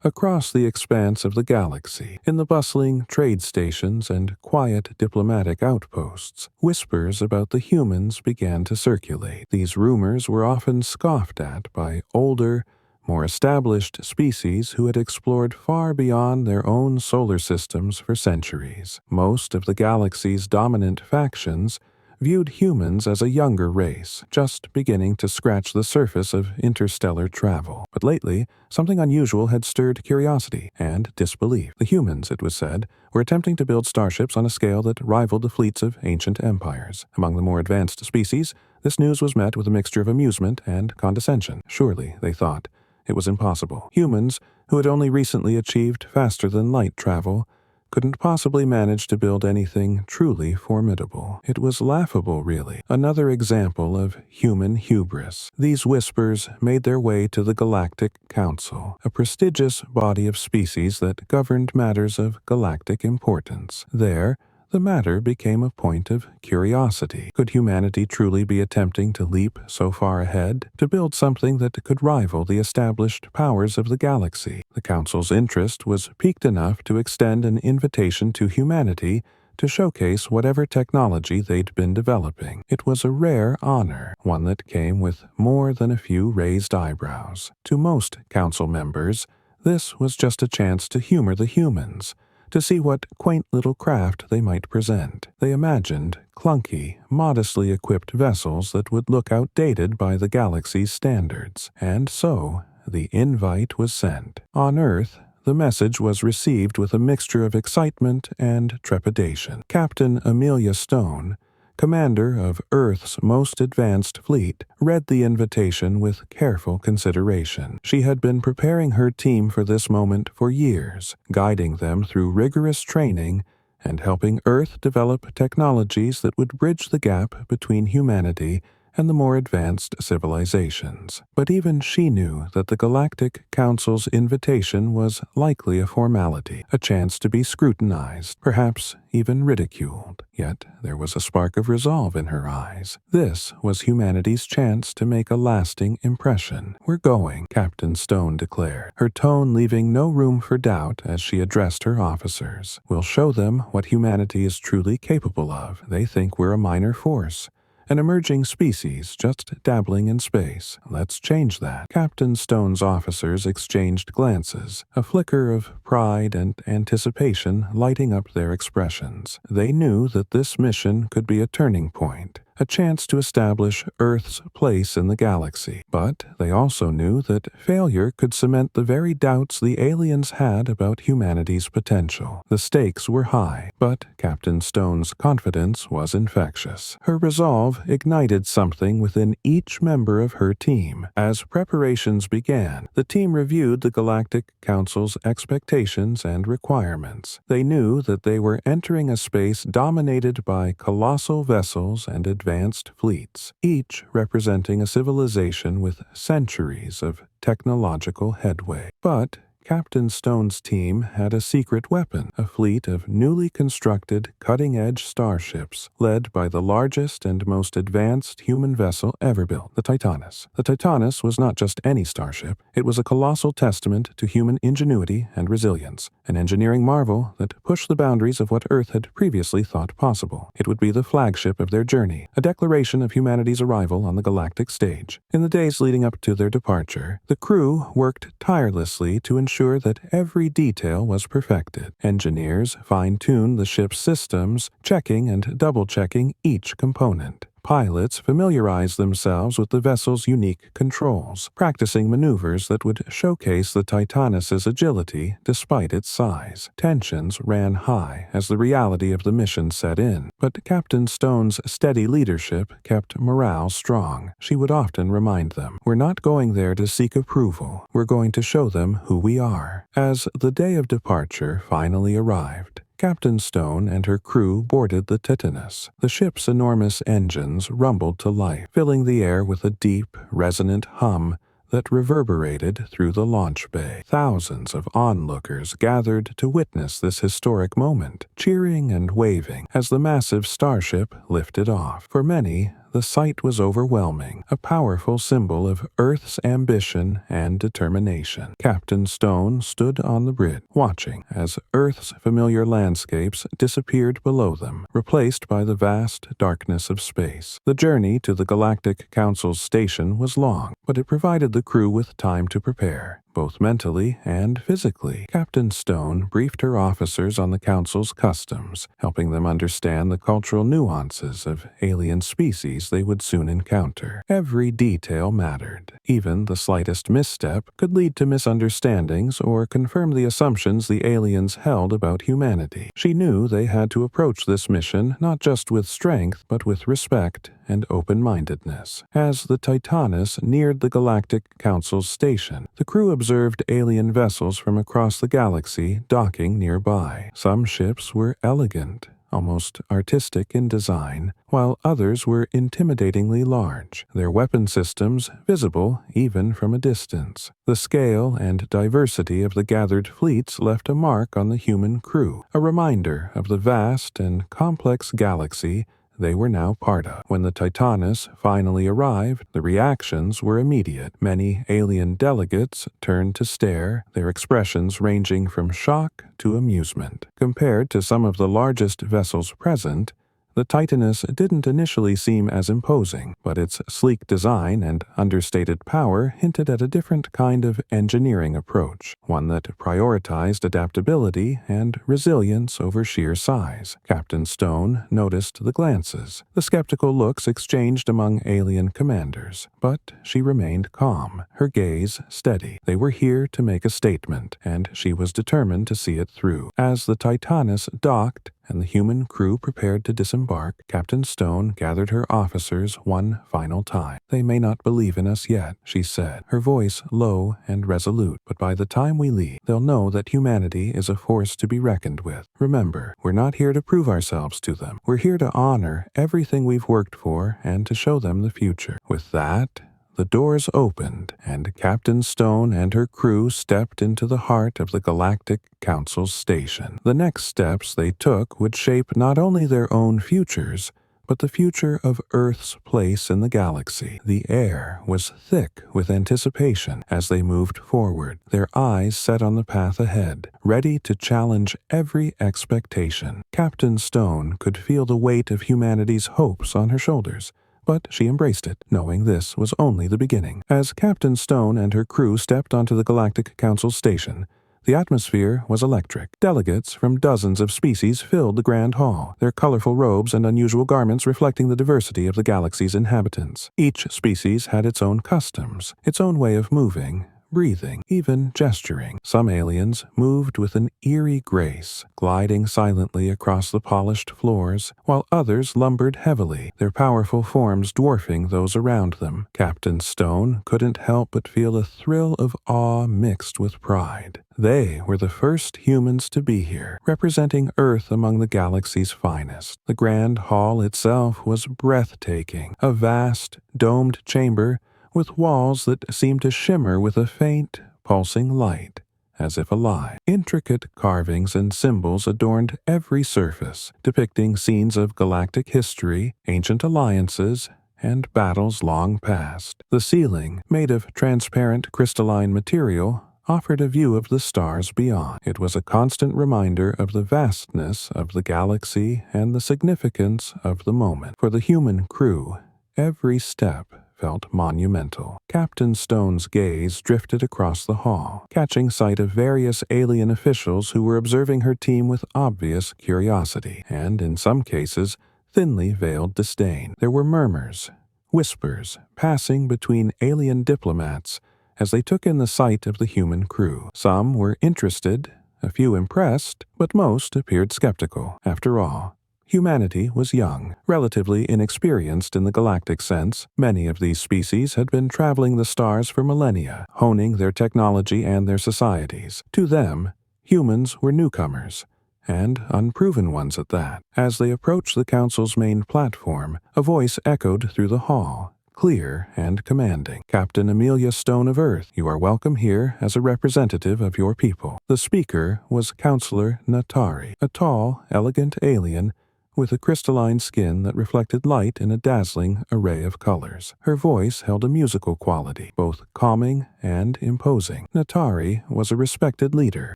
Across the expanse of the galaxy, in the bustling trade stations and quiet diplomatic outposts, whispers about the humans began to circulate. These rumors were often scoffed at by older, more established species who had explored far beyond their own solar systems for centuries. Most of the galaxy's dominant factions viewed humans as a younger race, just beginning to scratch the surface of interstellar travel. But lately, something unusual had stirred curiosity and disbelief. The humans, it was said, were attempting to build starships on a scale that rivaled the fleets of ancient empires. Among the more advanced species, this news was met with a mixture of amusement and condescension. Surely, they thought, it was impossible. Humans, who had only recently achieved faster-than-light travel, couldn't possibly manage to build anything truly formidable. It was laughable, really. Another example of human hubris. These whispers made their way to the Galactic Council, a prestigious body of species that governed matters of galactic importance. There, the matter became a point of curiosity. Could humanity truly be attempting to leap so far ahead, to build something that could rival the established powers of the galaxy? The Council's interest was piqued enough to extend an invitation to humanity to showcase whatever technology they'd been developing. It was a rare honor, one that came with more than a few raised eyebrows. To most Council members, this was just a chance to humor the humans, to see what quaint little craft they might present. They imagined clunky, modestly equipped vessels that would look outdated by the galaxy's standards. And so, the invite was sent. On Earth, the message was received with a mixture of excitement and trepidation. Captain Amelia Stone, commander of Earth's most advanced fleet, read the invitation with careful consideration. She had been preparing her team for this moment for years, guiding them through rigorous training and helping Earth develop technologies that would bridge the gap between humanity and the more advanced civilizations. But even she knew that the Galactic Council's invitation was likely a formality, a chance to be scrutinized, perhaps even ridiculed. Yet there was a spark of resolve in her eyes. This was humanity's chance to make a lasting impression. "We're going," Captain Stone declared, her tone leaving no room for doubt as she addressed her officers. "We'll show them what humanity is truly capable of. They think we're a minor force, an emerging species just dabbling in space. Let's change that." Captain Stone's officers exchanged glances, a flicker of pride and anticipation lighting up their expressions. They knew that this mission could be a turning point, a chance to establish Earth's place in the galaxy. But they also knew that failure could cement the very doubts the aliens had about humanity's potential. The stakes were high, but Captain Stone's confidence was infectious. Her resolve ignited something within each member of her team. As preparations began, the team reviewed the Galactic Council's expectations and requirements. They knew that they were entering a space dominated by colossal vessels and advanced fleets, each representing a civilization with centuries of technological headway. But Captain Stone's team had a secret weapon, a fleet of newly constructed, cutting-edge starships, led by the largest and most advanced human vessel ever built, the Titanus. The Titanus was not just any starship, it was a colossal testament to human ingenuity and resilience, an engineering marvel that pushed the boundaries of what Earth had previously thought possible. It would be the flagship of their journey, a declaration of humanity's arrival on the galactic stage. In the days leading up to their departure, the crew worked tirelessly to ensure that every detail was perfected. Engineers fine-tuned the ship's systems, checking and double-checking each component. Pilots familiarized themselves with the vessel's unique controls, practicing maneuvers that would showcase the Titanus's agility despite its size. Tensions ran high as the reality of the mission set in, but Captain Stone's steady leadership kept morale strong. She would often remind them, "We're not going there to seek approval. We're going to show them who we are." As the day of departure finally arrived, Captain Stone and her crew boarded the Titanus. The ship's enormous engines rumbled to life, filling the air with a deep, resonant hum that reverberated through the launch bay. Thousands of onlookers gathered to witness this historic moment, cheering and waving as the massive starship lifted off. For many, the sight was overwhelming, a powerful symbol of Earth's ambition and determination. Captain Stone stood on the bridge, watching as Earth's familiar landscapes disappeared below them, replaced by the vast darkness of space. The journey to the Galactic Council's station was long, but it provided the crew with time to prepare, both mentally and physically. Captain Stone briefed her officers on the Council's customs, helping them understand the cultural nuances of alien species they would soon encounter. Every detail mattered. Even the slightest misstep could lead to misunderstandings or confirm the assumptions the aliens held about humanity. She knew they had to approach this mission not just with strength, but with respect and open-mindedness. As the Titanus neared the Galactic Council's station, the crew observed alien vessels from across the galaxy docking nearby. Some ships were elegant, almost artistic in design, while others were intimidatingly large, their weapon systems visible even from a distance. The scale and diversity of the gathered fleets left a mark on the human crew, a reminder of the vast and complex galaxy they were now part of. When the Titanus finally arrived, the reactions were immediate. Many alien delegates turned to stare, their expressions ranging from shock to amusement. Compared to some of the largest vessels present, the Titanus didn't initially seem as imposing, but its sleek design and understated power hinted at a different kind of engineering approach, one that prioritized adaptability and resilience over sheer size. Captain Stone noticed the glances, the skeptical looks exchanged among alien commanders, but she remained calm, her gaze steady. They were here to make a statement, and she was determined to see it through. As the Titanus docked, and the human crew prepared to disembark, Captain Stone gathered her officers one final time. "They may not believe in us yet," she said, her voice low and resolute, "but by the time we leave, they'll know that humanity is a force to be reckoned with. Remember, we're not here to prove ourselves to them. We're here to honor everything we've worked for and to show them the future." With that, the doors opened, and Captain Stone and her crew stepped into the heart of the Galactic Council's station. The next steps they took would shape not only their own futures, but the future of Earth's place in the galaxy. The air was thick with anticipation as they moved forward, their eyes set on the path ahead, ready to challenge every expectation. Captain Stone could feel the weight of humanity's hopes on her shoulders, but she embraced it, knowing this was only the beginning. As Captain Stone and her crew stepped onto the Galactic Council station, the atmosphere was electric. Delegates from dozens of species filled the grand hall, their colorful robes and unusual garments reflecting the diversity of the galaxy's inhabitants. Each species had its own customs, its own way of moving, breathing, even gesturing. Some aliens moved with an eerie grace, gliding silently across the polished floors, while others lumbered heavily, their powerful forms dwarfing those around them. Captain Stone couldn't help but feel a thrill of awe mixed with pride. They were the first humans to be here, representing Earth among the galaxy's finest. The grand hall itself was breathtaking, a vast, domed chamber with walls that seemed to shimmer with a faint, pulsing light, as if alive. Intricate carvings and symbols adorned every surface, depicting scenes of galactic history, ancient alliances, and battles long past. The ceiling, made of transparent crystalline material, offered a view of the stars beyond. It was a constant reminder of the vastness of the galaxy and the significance of the moment. For the human crew, every step felt monumental. Captain Stone's gaze drifted across the hall, catching sight of various alien officials who were observing her team with obvious curiosity, and, in some cases, thinly veiled disdain. There were murmurs, whispers, passing between alien diplomats as they took in the sight of the human crew. Some were interested, a few impressed, but most appeared skeptical. After all, humanity was young, relatively inexperienced in the galactic sense. Many of these species had been traveling the stars for millennia, honing their technology and their societies. To them, humans were newcomers, and unproven ones at that. As they approached the Council's main platform, a voice echoed through the hall, clear and commanding. "Captain Amelia Stone of Earth, you are welcome here as a representative of your people." The speaker was Counselor Natari, a tall, elegant alien with a crystalline skin that reflected light in a dazzling array of colors. Her voice held a musical quality, both calming and imposing. Natari was a respected leader,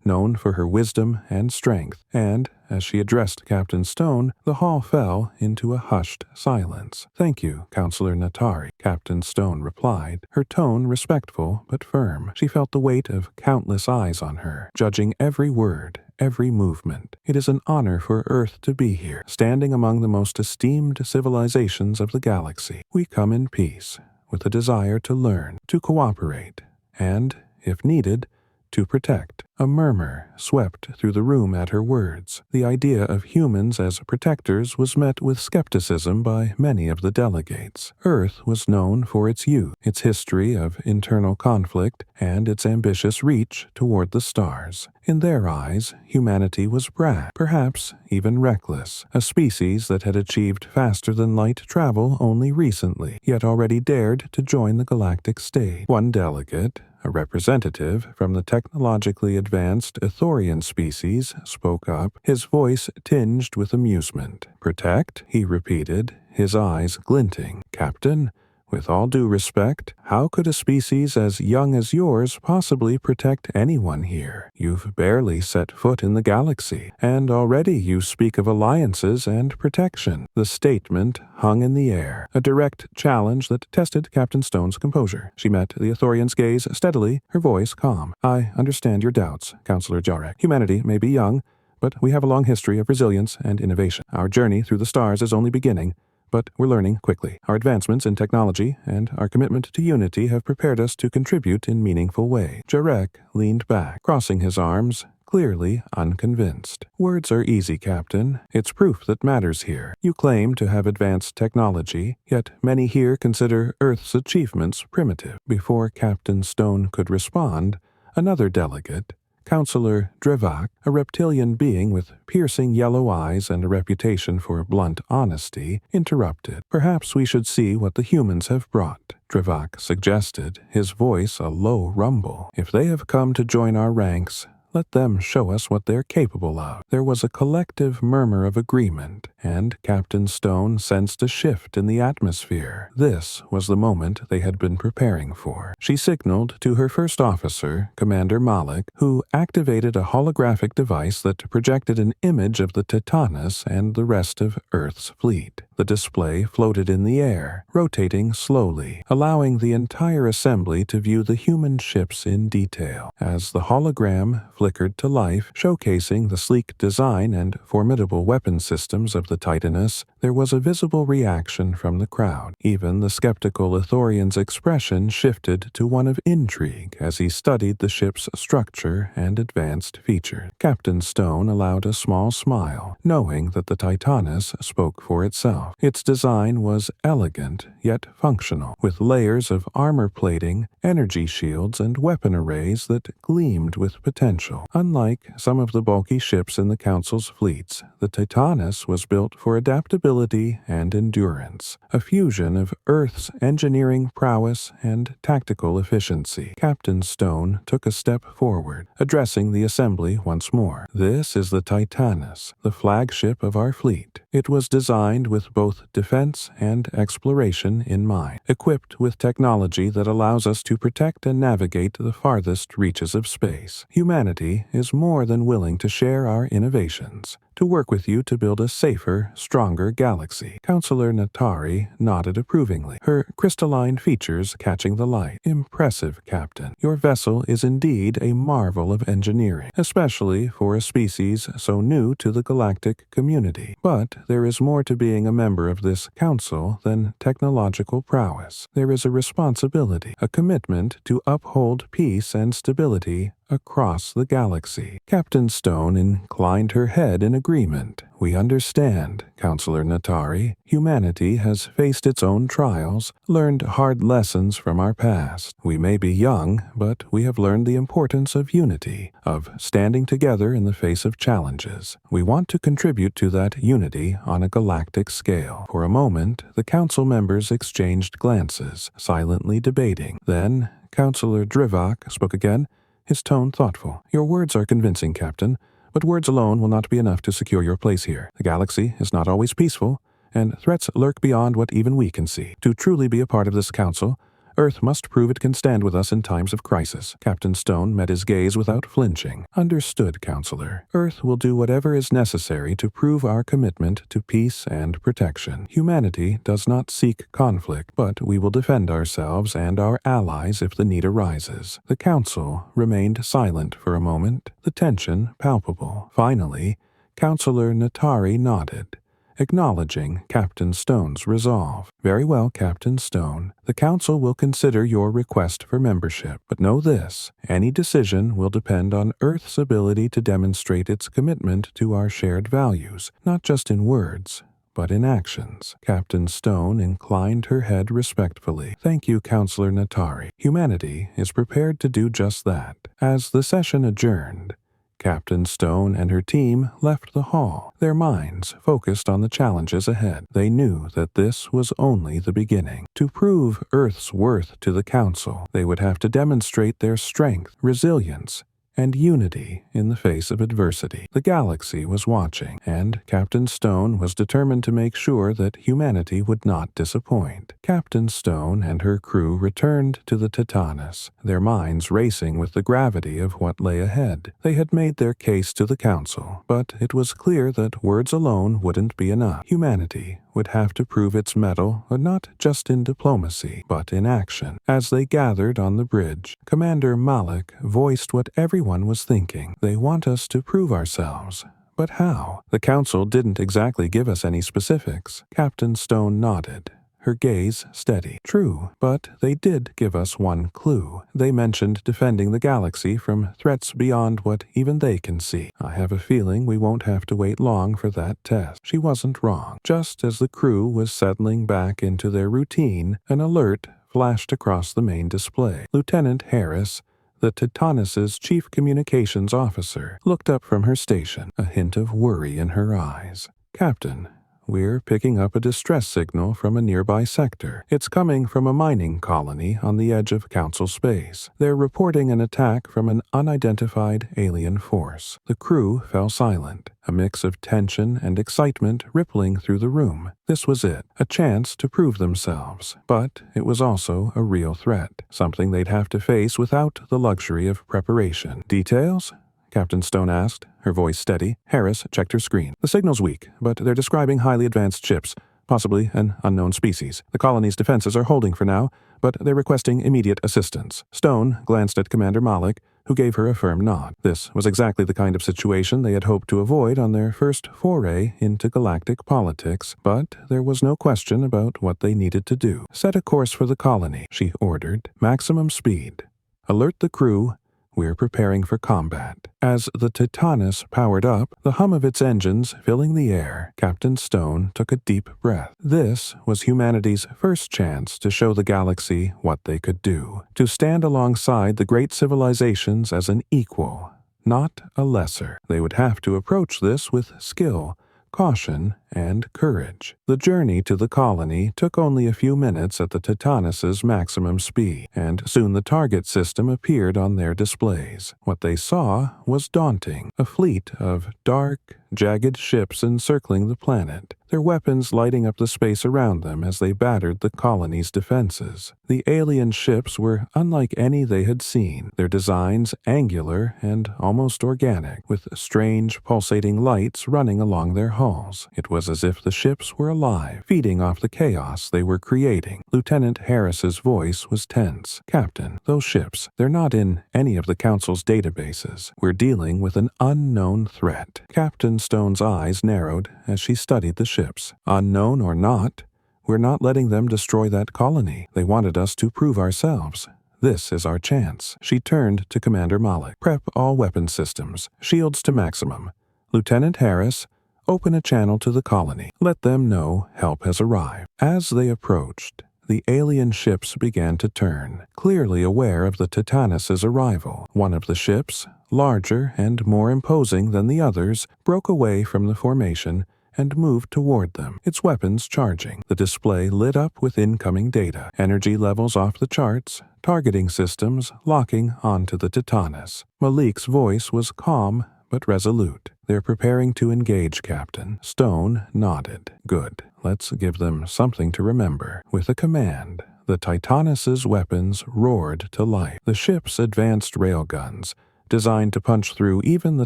known for her wisdom and strength, and as she addressed Captain Stone, the hall fell into a hushed silence. "Thank you, Counselor Natari," Captain Stone replied, her tone respectful but firm. She felt the weight of countless eyes on her, judging every word, every movement. "It is an honor for Earth to be here, standing among the most esteemed civilizations of the galaxy. We come in peace, with a desire to learn, to cooperate, and, if needed, to protect." A murmur swept through the room at her words. The idea of humans as protectors was met with skepticism by many of the delegates. Earth was known for its youth, its history of internal conflict, and its ambitious reach toward the stars. In their eyes, humanity was brash, perhaps even reckless, a species that had achieved faster-than-light travel only recently, yet already dared to join the galactic stage. One delegate, a representative from the technologically advanced Ithorian species, spoke up, his voice tinged with amusement. "Protect?" he repeated, his eyes glinting. "Captain, with all due respect, how could a species as young as yours possibly protect anyone here? You've barely set foot in the galaxy, and already you speak of alliances and protection." The statement hung in the air, a direct challenge that tested Captain Stone's composure. She met the Ithorian's gaze steadily, her voice calm. "I understand your doubts, Counselor Jarek. Humanity may be young, but we have a long history of resilience and innovation. Our journey through the stars is only beginning, but we're learning quickly. Our advancements in technology and our commitment to unity have prepared us to contribute in meaningful ways." Jarek leaned back, crossing his arms, clearly unconvinced. "Words are easy, Captain. It's proof that matters here. You claim to have advanced technology, yet many here consider Earth's achievements primitive." Before Captain Stone could respond, another delegate, Counselor Drevak, a reptilian being with piercing yellow eyes and a reputation for blunt honesty, interrupted. "Perhaps we should see what the humans have brought," Drevak suggested, his voice a low rumble. "If they have come to join our ranks, let them show us what they're capable of." There was a collective murmur of agreement, and Captain Stone sensed a shift in the atmosphere. This was the moment they had been preparing for. She signaled to her first officer, Commander Malik, who activated a holographic device that projected an image of the Titanus and the rest of Earth's fleet. The display floated in the air, rotating slowly, allowing the entire assembly to view the human ships in detail. As the hologram flickered to life, showcasing the sleek design and formidable weapon systems of the Titanus, there was a visible reaction from the crowd. Even the skeptical Ithorian's expression shifted to one of intrigue as he studied the ship's structure and advanced features. Captain Stone allowed a small smile, knowing that the Titanus spoke for itself. Its design was elegant yet functional, with layers of armor plating, energy shields, and weapon arrays that gleamed with potential. Unlike some of the bulky ships in the Council's fleets, the Titanus was built for adaptability and endurance, a fusion of Earth's engineering prowess and tactical efficiency. Captain Stone took a step forward, addressing the assembly once more. "This is the Titanus, the flagship of our fleet. It was designed with both defense and exploration in mind, equipped with technology that allows us to protect and navigate the farthest reaches of space. Humanity is more than willing to share our innovations, to work with you to build a safer, stronger galaxy." Counselor Natari nodded approvingly, her crystalline features catching the light. "Impressive, Captain. Your vessel is indeed a marvel of engineering, especially for a species so new to the galactic community. But there is more to being a member of this council than technological prowess. There is a responsibility, a commitment to uphold peace and stability across the galaxy." Captain Stone inclined her head in agreement. "We understand, Counselor Natari. Humanity has faced its own trials, learned hard lessons from our past. We may be young, but we have learned the importance of unity, of standing together in the face of challenges. We want to contribute to that unity on a galactic scale." For a moment, the council members exchanged glances, silently debating. Then, Counselor Drivak spoke again, his tone thoughtful. "Your words are convincing, Captain, But words alone will not be enough to secure your place here. The galaxy is not always peaceful, and threats lurk beyond what even we can see. To truly be a part of this council, Earth must prove it can stand with us in times of crisis. Captain Stone met his gaze without flinching. Understood, Counselor. Earth will do whatever is necessary to prove our commitment to peace and protection. Humanity does not seek conflict, but we will defend ourselves and our allies if the need arises. The Council remained silent for a moment, the tension palpable. Finally, Counselor Natari nodded, acknowledging Captain Stone's resolve. Very well, Captain Stone. The Council will consider your request for membership, but know this: any decision will depend on Earth's ability to demonstrate its commitment to our shared values, not just in words, but in actions. Captain Stone inclined her head respectfully. Thank you, Counselor Natari. Humanity is prepared to do just that. As the session adjourned, Captain Stone and her team left the hall, their minds focused on the challenges ahead. They knew that this was only the beginning. To prove Earth's worth to the Council, they would have to demonstrate their strength, resilience, and unity in the face of adversity. The galaxy was watching, and Captain Stone was determined to make sure that humanity would not disappoint. Captain Stone and her crew returned to the Titanus, their minds racing with the gravity of what lay ahead. They had made their case to the Council, but it was clear that words alone wouldn't be enough. Humanity would have to prove its mettle, not just in diplomacy, but in action. As they gathered on the bridge, Commander Malik voiced what everyone was thinking. They want us to prove ourselves. But how? The Council didn't exactly give us any specifics. Captain Stone nodded, her gaze steady. True, but they did give us one clue. They mentioned defending the galaxy from threats beyond what even they can see. I have a feeling we won't have to wait long for that test. She wasn't wrong. Just as the crew was settling back into their routine, an alert flashed across the main display. Lieutenant Harris, the Titanus's chief communications officer, looked up from her station, a hint of worry in her eyes. Captain, we're picking up a distress signal from a nearby sector. It's coming from a mining colony on the edge of Council space. They're reporting an attack from an unidentified alien force. The crew fell silent, a mix of tension and excitement rippling through the room. This was it, a chance to prove themselves. But it was also a real threat, something they'd have to face without the luxury of preparation. Details? Captain Stone asked, her voice steady. Harris checked her screen. The signal's weak, but they're describing highly advanced ships, possibly an unknown species. The colony's defenses are holding for now, but they're requesting immediate assistance. Stone glanced at Commander Malik, who gave her a firm nod. This was exactly the kind of situation they had hoped to avoid on their first foray into galactic politics, but there was no question about what they needed to do. Set a course for the colony, she ordered. Maximum speed. Alert the crew. We're preparing for combat. As the Titanus powered up, the hum of its engines filling the air, Captain Stone took a deep breath. This was humanity's first chance to show the galaxy what they could do, to stand alongside the great civilizations as an equal, not a lesser. They would have to approach this with skill, caution, and courage. The journey to the colony took only a few minutes at the Titanus's maximum speed, and soon the target system appeared on their displays. What they saw was daunting, a fleet of dark, jagged ships encircling the planet, their weapons lighting up the space around them as they battered the colony's defenses. The alien ships were unlike any they had seen, their designs angular and almost organic, with strange pulsating lights running along their hulls. It was as if the ships were alive, feeding off the chaos they were creating. Lieutenant Harris's voice was tense. Captain, those ships, they're not in any of the Council's databases. We're dealing with an unknown threat. Captain Stone's eyes narrowed as she studied the ships. Unknown or not, we're not letting them destroy that colony. They wanted us to prove ourselves. This is our chance. She turned to Commander Malik. Prep all weapon systems. Shields to maximum. Lieutenant Harris, open a channel to the colony. Let them know help has arrived. As they approached, the alien ships began to turn, clearly aware of the Titanus's arrival. One of the ships, larger and more imposing than the others, broke away from the formation and moved toward them, its weapons charging. The display lit up with incoming data, energy levels off the charts, targeting systems locking onto the Titanus. Malik's voice was calm but resolute. "They're preparing to engage, Captain." Stone nodded. "Good. Let's give them something to remember." With a command, the Titanus's weapons roared to life. The ship's advanced railguns, designed to punch through even the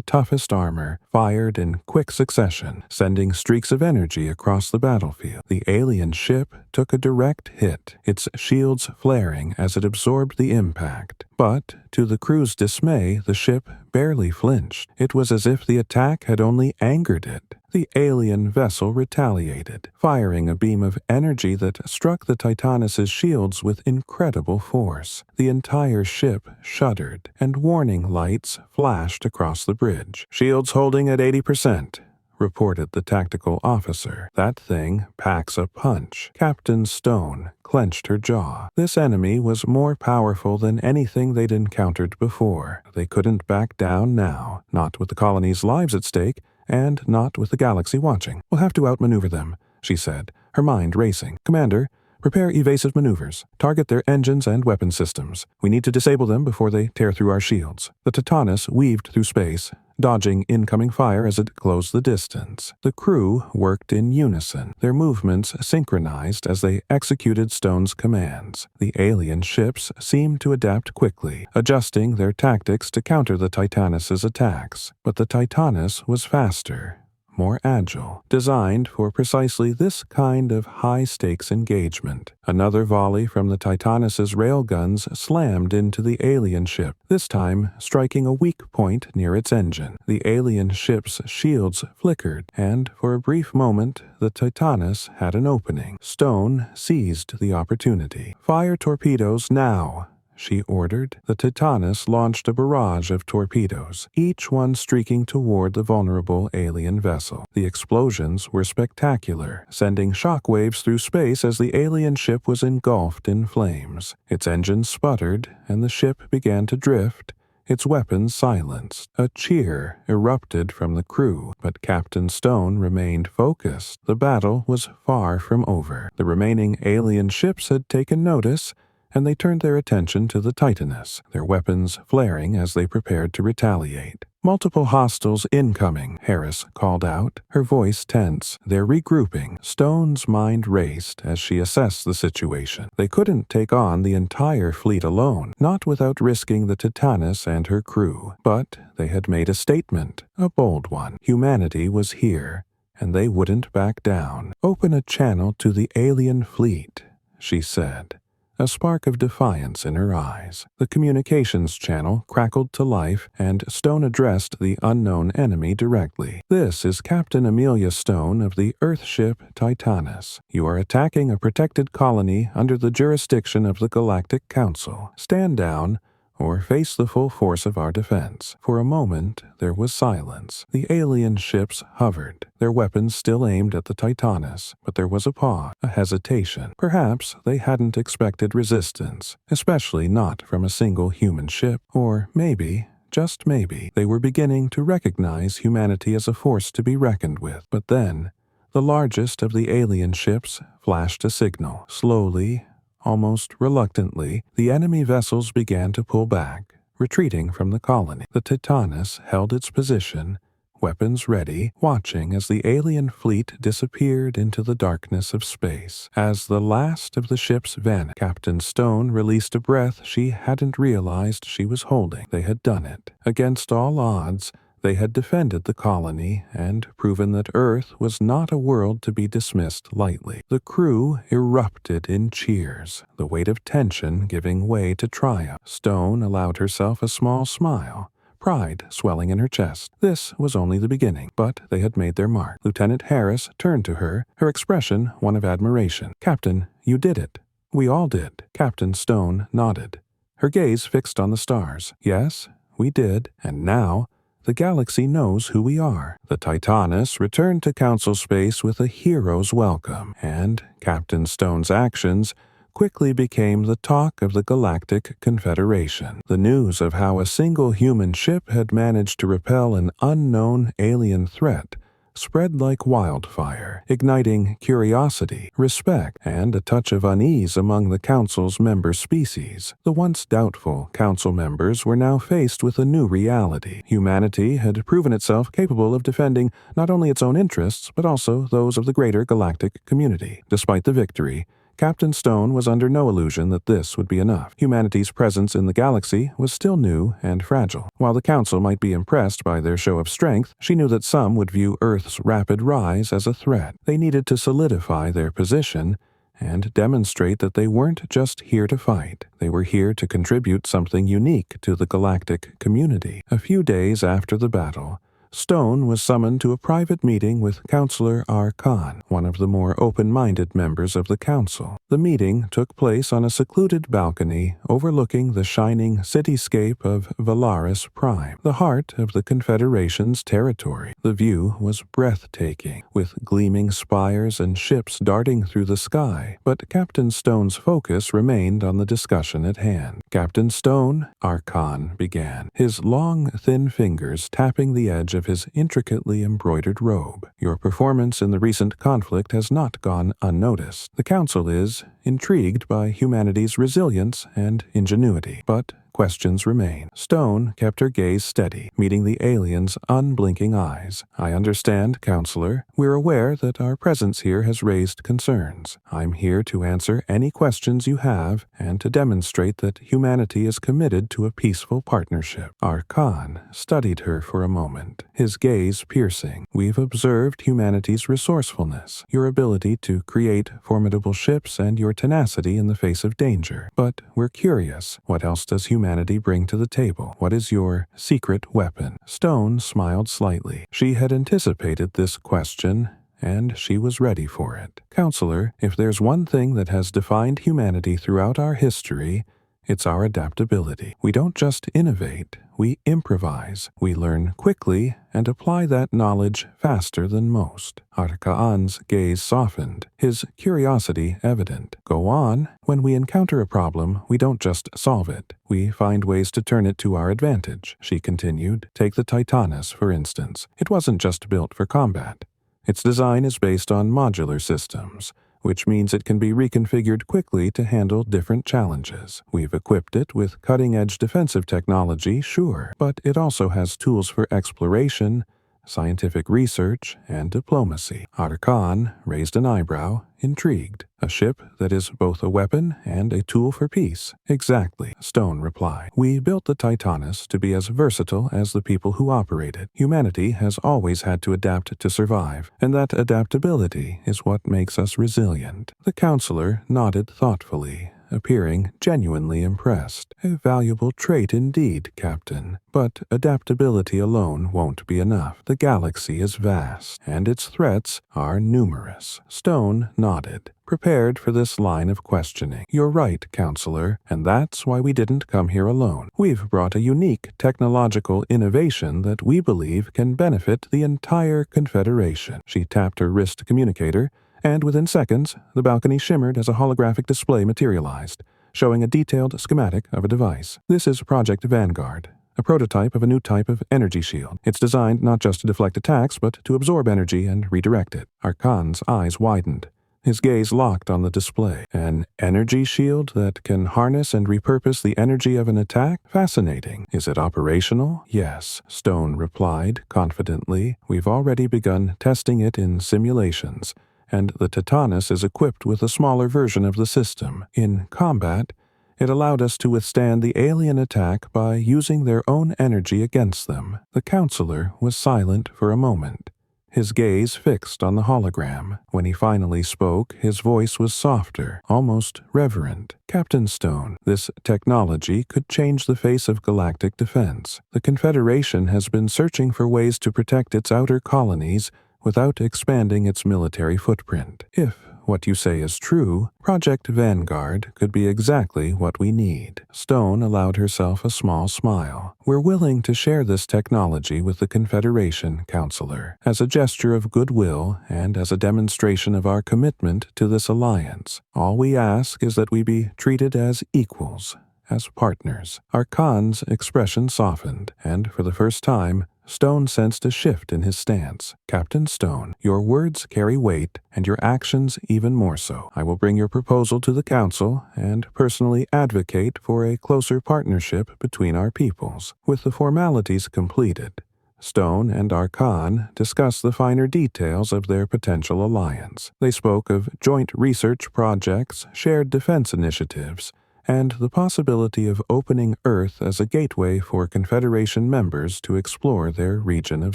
toughest armor, fired in quick succession, sending streaks of energy across the battlefield. The alien ship took a direct hit, its shields flaring as it absorbed the impact. But, to the crew's dismay, the ship barely flinched. It was as if the attack had only angered it. The alien vessel retaliated, firing a beam of energy that struck the Titanus's shields with incredible force. The entire ship shuddered, and warning lights flashed across the bridge. "Shields holding at 80%. Reported the tactical officer. "That thing packs a punch." Captain Stone clenched her jaw. This enemy was more powerful than anything they'd encountered before. They couldn't back down now, not with the colony's lives at stake, and not with the galaxy watching. "We'll have to outmaneuver them," she said, her mind racing. "Commander, prepare evasive maneuvers. Target their engines and weapon systems. We need to disable them before they tear through our shields." The Titanus weaved through space, dodging incoming fire as it closed the distance. The crew worked in unison, their movements synchronized as they executed Stone's commands. The alien ships seemed to adapt quickly, adjusting their tactics to counter the Titanus's attacks. But the Titanus was faster, more agile, designed for precisely this kind of high-stakes engagement. Another volley from the Titanus's railguns slammed into the alien ship, this time striking a weak point near its engine. The alien ship's shields flickered, and for a brief moment the Titanus had an opening. Stone seized the opportunity. "Fire torpedoes now," she ordered. The Titanus launched a barrage of torpedoes, each one streaking toward the vulnerable alien vessel. The explosions were spectacular, sending shockwaves through space as the alien ship was engulfed in flames. Its engines sputtered, and the ship began to drift, its weapons silenced. A cheer erupted from the crew, but Captain Stone remained focused. The battle was far from over. The remaining alien ships had taken notice, and they turned their attention to the Titanus, their weapons flaring as they prepared to retaliate. "Multiple hostiles incoming," Harris called out, her voice tense. "They're regrouping." Stone's mind raced as she assessed the situation. They couldn't take on the entire fleet alone, not without risking the Titanus and her crew. But they had made a statement, a bold one. Humanity was here, and they wouldn't back down. "Open a channel to the alien fleet," she said, a spark of defiance in her eyes. The communications channel crackled to life, and Stone addressed the unknown enemy directly. "This is Captain Amelia Stone of the Earthship Titanus. You are attacking a protected colony under the jurisdiction of the Galactic Council. Stand down, or face the full force of our defense." For a moment, there was silence. The alien ships hovered, their weapons still aimed at the Titanus, but there was a pause, a hesitation. Perhaps they hadn't expected resistance, especially not from a single human ship. Or maybe, just maybe, they were beginning to recognize humanity as a force to be reckoned with. But then, the largest of the alien ships flashed a signal. Slowly, almost reluctantly, the enemy vessels began to pull back, retreating from the colony. The Titanus held its position, weapons ready, watching as the alien fleet disappeared into the darkness of space. As the last of the ships vanished, Captain Stone released a breath she hadn't realized she was holding. They had done it. Against all odds, they had defended the colony and proven that Earth was not a world to be dismissed lightly. The crew erupted in cheers, the weight of tension giving way to triumph. Stone allowed herself a small smile, pride swelling in her chest. This was only the beginning, but they had made their mark. Lieutenant Harris turned to her, her expression one of admiration. "Captain, you did it." "We all did." Captain Stone nodded, her gaze fixed on the stars. "Yes, we did, and now the galaxy knows who we are." The Titanus returned to Council space with a hero's welcome, and Captain Stone's actions quickly became the talk of the Galactic Confederation. The news of how a single human ship had managed to repel an unknown alien threat spread like wildfire, igniting curiosity, respect, and a touch of unease among the Council's member species. The once doubtful Council members were now faced with a new reality. Humanity had proven itself capable of defending not only its own interests, but also those of the greater galactic community. Despite the victory, Captain Stone was under no illusion that this would be enough. Humanity's presence in the galaxy was still new and fragile. While the Council might be impressed by their show of strength, she knew that some would view Earth's rapid rise as a threat. They needed to solidify their position and demonstrate that they weren't just here to fight. They were here to contribute something unique to the galactic community. A few days after the battle, Stone was summoned to a private meeting with Counselor Khan, one of the more open-minded members of the Council. The meeting took place on a secluded balcony overlooking the shining cityscape of Valaris Prime, the heart of the Confederation's territory. The view was breathtaking, with gleaming spires and ships darting through the sky, but Captain Stone's focus remained on the discussion at hand. Captain Stone, Khan began, his long, thin fingers tapping the edge of his intricately embroidered robe. Your performance in the recent conflict has not gone unnoticed. The Council is intrigued by humanity's resilience and ingenuity, but questions remain. Stone kept her gaze steady, meeting the alien's unblinking eyes. I understand, Counselor. We're aware that our presence here has raised concerns. I'm here to answer any questions you have and to demonstrate that humanity is committed to a peaceful partnership. Khan studied her for a moment, his gaze piercing. We've observed humanity's resourcefulness, your ability to create formidable ships, and your tenacity in the face of danger. But we're curious, what else does humanity bring to the table? What is your secret weapon? Stone smiled slightly. She had anticipated this question, and she was ready for it. Counselor, if there's one thing that has defined humanity throughout our history, it's our adaptability. We don't just innovate, we improvise. We learn quickly and apply that knowledge faster than most. Khan's gaze softened, his curiosity evident. Go on. When we encounter a problem, we don't just solve it. We find ways to turn it to our advantage, she continued. Take the Titanus, for instance. It wasn't just built for combat. Its design is based on modular systems, which means it can be reconfigured quickly to handle different challenges. We've equipped it with cutting-edge defensive technology, sure, but it also has tools for exploration, scientific research, and diplomacy. Khan raised an eyebrow, intrigued. A ship that is both a weapon and a tool for peace. Exactly, Stone replied. We built the Titanus to be as versatile as the people who operate it. Humanity has always had to adapt to survive, and that adaptability is what makes us resilient. The counselor nodded thoughtfully, appearing genuinely impressed. A valuable trait indeed, Captain. But adaptability alone won't be enough. The galaxy is vast, and its threats are numerous. Stone nodded, prepared for this line of questioning. You're right, Counselor, and that's why we didn't come here alone. We've brought a unique technological innovation that we believe can benefit the entire Confederation. She tapped her wrist communicator, and within seconds, the balcony shimmered as a holographic display materialized, showing a detailed schematic of a device. This is Project Vanguard, a prototype of a new type of energy shield. It's designed not just to deflect attacks, but to absorb energy and redirect it. Khan's eyes widened. His gaze locked on the display. An energy shield that can harness and repurpose the energy of an attack? Fascinating. Is it operational? Yes, Stone replied confidently. We've already begun testing it in simulations, and the Titanus is equipped with a smaller version of the system. In combat, it allowed us to withstand the alien attack by using their own energy against them. The counselor was silent for a moment, his gaze fixed on the hologram. When he finally spoke, his voice was softer, almost reverent. Captain Stone, this technology could change the face of galactic defense. The Confederation has been searching for ways to protect its outer colonies without expanding its military footprint. If what you say is true, Project Vanguard could be exactly what we need. Stone allowed herself a small smile. We're willing to share this technology with the Confederation, Counselor, as a gesture of goodwill and as a demonstration of our commitment to this alliance. All we ask is that we be treated as equals, as partners. Khan's expression softened, and for the first time, Stone sensed a shift in his stance. "Captain Stone, your words carry weight, and your actions even more so. I will bring your proposal to the Council and personally advocate for a closer partnership between our peoples." With the formalities completed, Stone and Archon discussed the finer details of their potential alliance. They spoke of joint research projects, shared defense initiatives, and the possibility of opening Earth as a gateway for Confederation members to explore their region of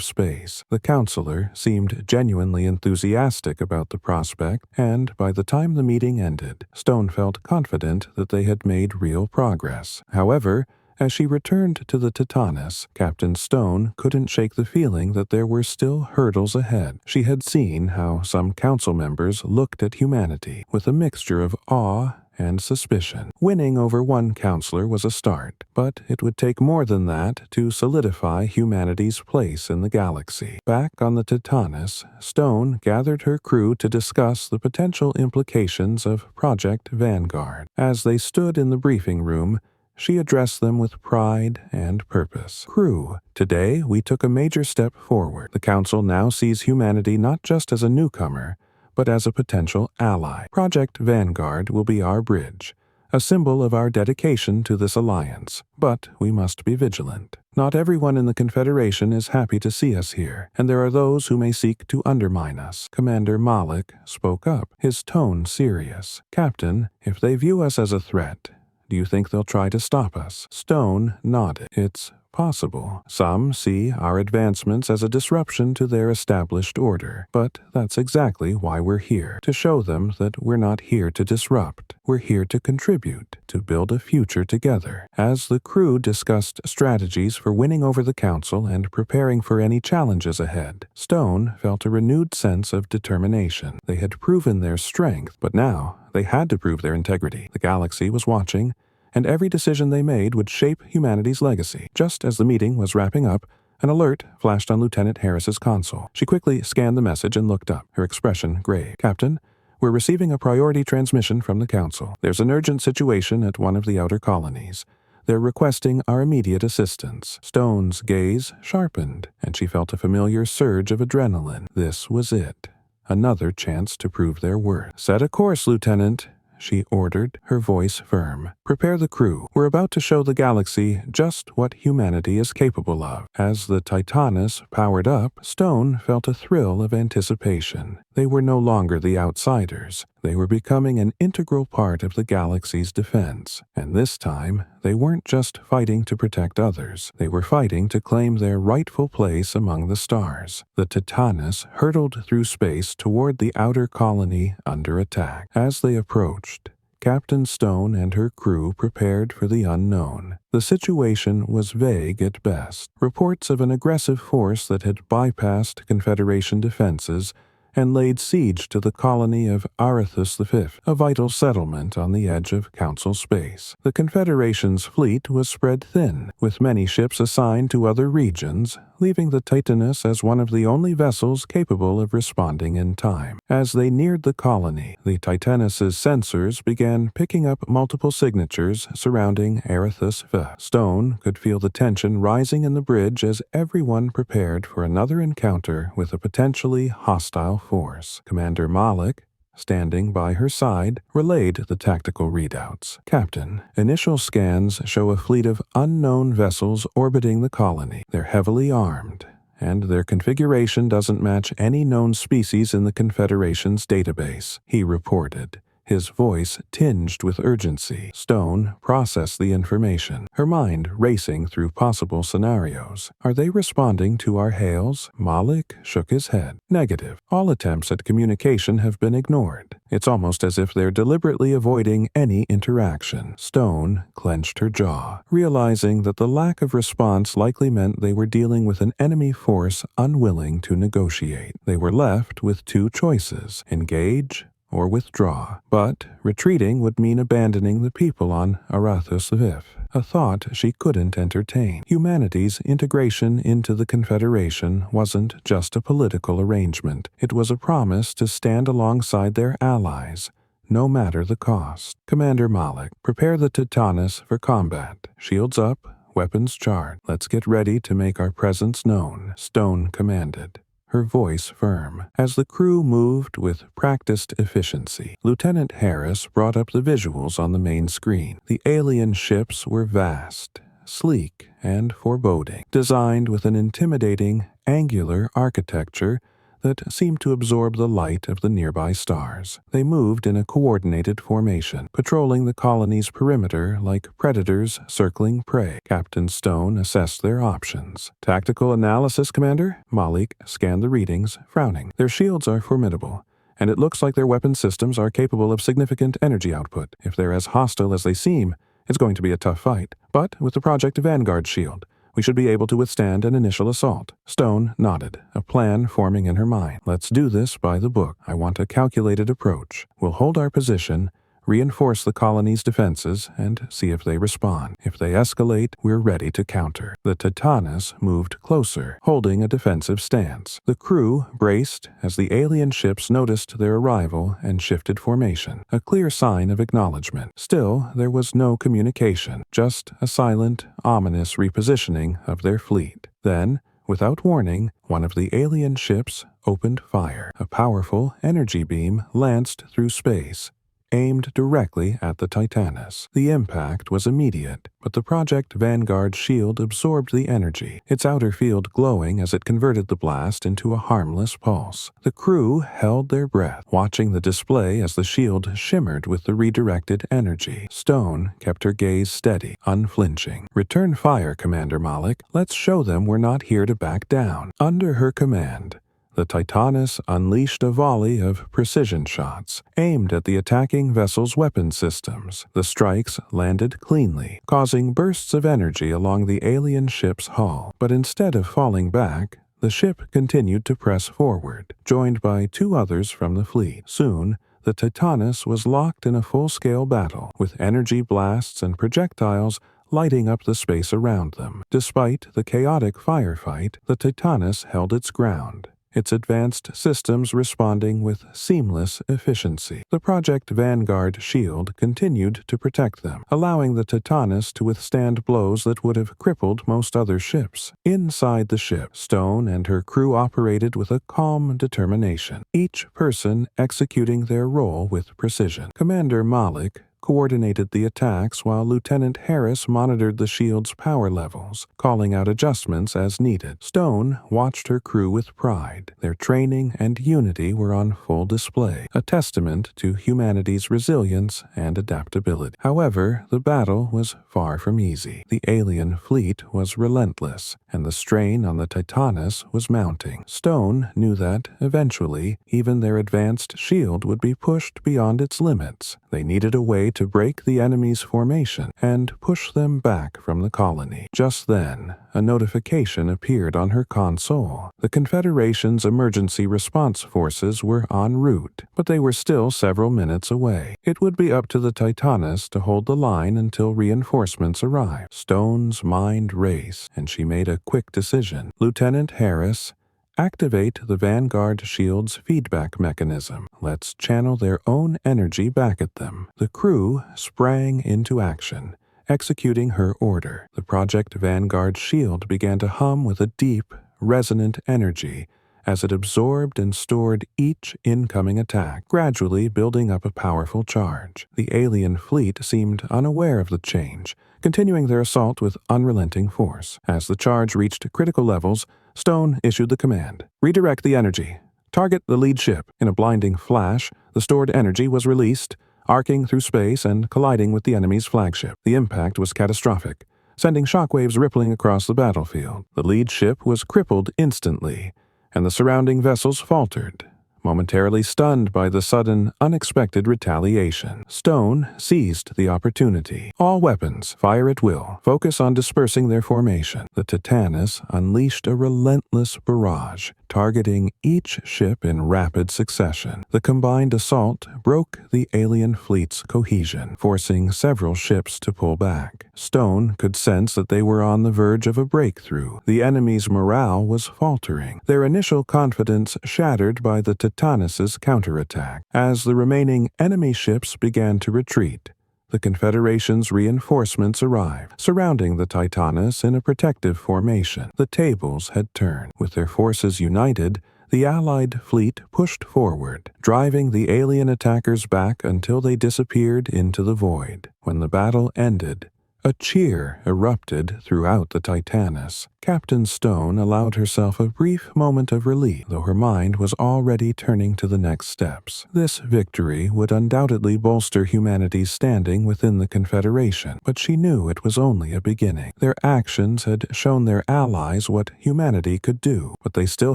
space. The counselor seemed genuinely enthusiastic about the prospect, and by the time the meeting ended, Stone felt confident that they had made real progress. However, as she returned to the Titanus, Captain Stone couldn't shake the feeling that there were still hurdles ahead. She had seen how some council members looked at humanity with a mixture of awe and suspicion. Winning over one counselor was a start, but it would take more than that to solidify humanity's place in the galaxy. Back on the Titanus, Stone gathered her crew to discuss the potential implications of Project Vanguard. As they stood in the briefing room, she addressed them with pride and purpose. "Crew, today we took a major step forward. The Council now sees humanity not just as a newcomer, but as a potential ally. Project Vanguard will be our bridge, a symbol of our dedication to this alliance. But we must be vigilant. Not everyone in the Confederation is happy to see us here, and there are those who may seek to undermine us." Commander Malik spoke up, his tone serious. "Captain, if they view us as a threat, do you think they'll try to stop us?" Stone nodded. "It's possible. Some see our advancements as a disruption to their established order, but that's exactly why we're here, to show them that we're not here to disrupt. We're here to contribute, to build a future together." As the crew discussed strategies for winning over the Council and preparing for any challenges ahead, Stone felt a renewed sense of determination. They had proven their strength, but now they had to prove their integrity. The galaxy was watching, and every decision they made would shape humanity's legacy. Just as the meeting was wrapping up, an alert flashed on Lieutenant Harris's console. She quickly scanned the message and looked up, her expression grave. "Captain, we're receiving a priority transmission from the Council. There's an urgent situation at one of the outer colonies. They're requesting our immediate assistance." Stone's gaze sharpened, and she felt a familiar surge of adrenaline. This was it. Another chance to prove their worth. "Set a course, Lieutenant," she ordered, her voice firm. "Prepare the crew. We're about to show the galaxy just what humanity is capable of." As the Titanus powered up, Stone felt a thrill of anticipation. They were no longer the outsiders. They were becoming an integral part of the galaxy's defense. And this time, they weren't just fighting to protect others. They were fighting to claim their rightful place among the stars. The Titanus hurtled through space toward the outer colony under attack. As they approached, Captain Stone and her crew prepared for the unknown. The situation was vague at best. Reports of an aggressive force that had bypassed Confederation defenses and laid siege to the colony of Arethus V, a vital settlement on the edge of Council space. The Confederation's fleet was spread thin, with many ships assigned to other regions, leaving the Titanus as one of the only vessels capable of responding in time. As they neared the colony, the Titanus's sensors began picking up multiple signatures surrounding Arethus V. Stone could feel the tension rising in the bridge as everyone prepared for another encounter with a potentially hostile force. Commander Malik, standing by her side, relayed the tactical readouts. "Captain, initial scans show a fleet of unknown vessels orbiting the colony. They're heavily armed, and their configuration doesn't match any known species in the Confederation's database," he reported, his voice tinged with urgency. Stone processed the information, her mind racing through possible scenarios. "Are they responding to our hails?" Malik shook his head. "Negative. All attempts at communication have been ignored. It's almost as if they're deliberately avoiding any interaction." Stone clenched her jaw, realizing that the lack of response likely meant they were dealing with an enemy force unwilling to negotiate. They were left with two choices: engage or withdraw. But retreating would mean abandoning the people on Arethus V, a thought she couldn't entertain. Humanity's integration into the Confederation wasn't just a political arrangement. It was a promise to stand alongside their allies, no matter the cost. "Commander Malik, prepare the Titanus for combat. Shields up, weapons charged. "Let's get ready to make our presence known," Stone commanded, her voice firm. As the crew moved with practiced efficiency, Lieutenant Harris brought up the visuals on the main screen. The alien ships were vast, sleek, and foreboding, designed with an intimidating, angular architecture that seemed to absorb the light of the nearby stars. They moved in a coordinated formation, patrolling the colony's perimeter like predators circling prey. Captain Stone assessed their options. "Tactical analysis, Commander?" Malik scanned the readings, frowning. "Their shields are formidable, and it looks like their weapon systems are capable of significant energy output. If they're as hostile as they seem, it's going to be a tough fight. But with the Project Vanguard shield, we should be able to withstand an initial assault." Stone nodded, a plan forming in her mind. "Let's do this by the book. I want a calculated approach. We'll hold our position, reinforce the colony's defenses, and see if they respond. If they escalate, we're ready to counter." The Titanus moved closer, holding a defensive stance. The crew braced as the alien ships noticed their arrival and shifted formation, a clear sign of acknowledgement. Still, there was no communication, just a silent, ominous repositioning of their fleet. Then, without warning, one of the alien ships opened fire. A powerful energy beam lanced through space, aimed directly at the Titanus. The impact was immediate, but the Project Vanguard shield absorbed the energy, its outer field glowing as it converted the blast into a harmless pulse. The crew held their breath, watching the display as the shield shimmered with the redirected energy. Stone kept her gaze steady, unflinching. "Return fire, Commander Malik. Let's show them we're not here to back down." Under her command, the Titanus unleashed a volley of precision shots, aimed at the attacking vessel's weapon systems. The strikes landed cleanly, causing bursts of energy along the alien ship's hull. But instead of falling back, the ship continued to press forward, joined by two others from the fleet. Soon, the Titanus was locked in a full-scale battle, with energy blasts and projectiles lighting up the space around them. Despite the chaotic firefight, the Titanus held its ground, its advanced systems responding with seamless efficiency. The Project Vanguard shield continued to protect them, allowing the Titanus to withstand blows that would have crippled most other ships. Inside the ship, Stone and her crew operated with a calm determination, each person executing their role with precision. Commander Malik coordinated the attacks while Lieutenant Harris monitored the shield's power levels, calling out adjustments as needed. Stone watched her crew with pride. Their training and unity were on full display, a testament to humanity's resilience and adaptability. However, the battle was far from easy. The alien fleet was relentless, and the strain on the Titanus was mounting. Stone knew that, eventually, even their advanced shield would be pushed beyond its limits. They needed a way to break the enemy's formation and push them back from the colony. Just then, a notification appeared on her console. The Confederation's emergency response forces were en route, but they were still several minutes away. It would be up to the Titanus to hold the line until reinforcements arrived. Stone's mind raced, and she made a quick decision. "Lieutenant Harris, activate the Vanguard shield's feedback mechanism. Let's channel their own energy back at them." The crew sprang into action, executing her order. The Project Vanguard shield began to hum with a deep, resonant energy as it absorbed and stored each incoming attack, gradually building up a powerful charge. The alien fleet seemed unaware of the change, continuing their assault with unrelenting force. As the charge reached critical levels, Stone issued the command, "Redirect the energy. Target the lead ship." In a blinding flash, the stored energy was released, arcing through space and colliding with the enemy's flagship. The impact was catastrophic, sending shockwaves rippling across the battlefield. The lead ship was crippled instantly, and the surrounding vessels faltered, momentarily stunned by the sudden, unexpected retaliation. Stone seized the opportunity. "All weapons, fire at will. Focus on dispersing their formation." The Titanus unleashed a relentless barrage, targeting each ship in rapid succession. The combined assault broke the alien fleet's cohesion, forcing several ships to pull back. Stone could sense that they were on the verge of a breakthrough. The enemy's morale was faltering, their initial confidence shattered by the Titanus's counterattack. As the remaining enemy ships began to retreat, the Confederation's reinforcements arrived, surrounding the Titanus in a protective formation. The tables had turned. With their forces united, the Allied fleet pushed forward, driving the alien attackers back until they disappeared into the void. When the battle ended, a cheer erupted throughout the Titanus. Captain Stone allowed herself a brief moment of relief, though her mind was already turning to the next steps. This victory would undoubtedly bolster humanity's standing within the Confederation, but she knew it was only a beginning. Their actions had shown their allies what humanity could do, but they still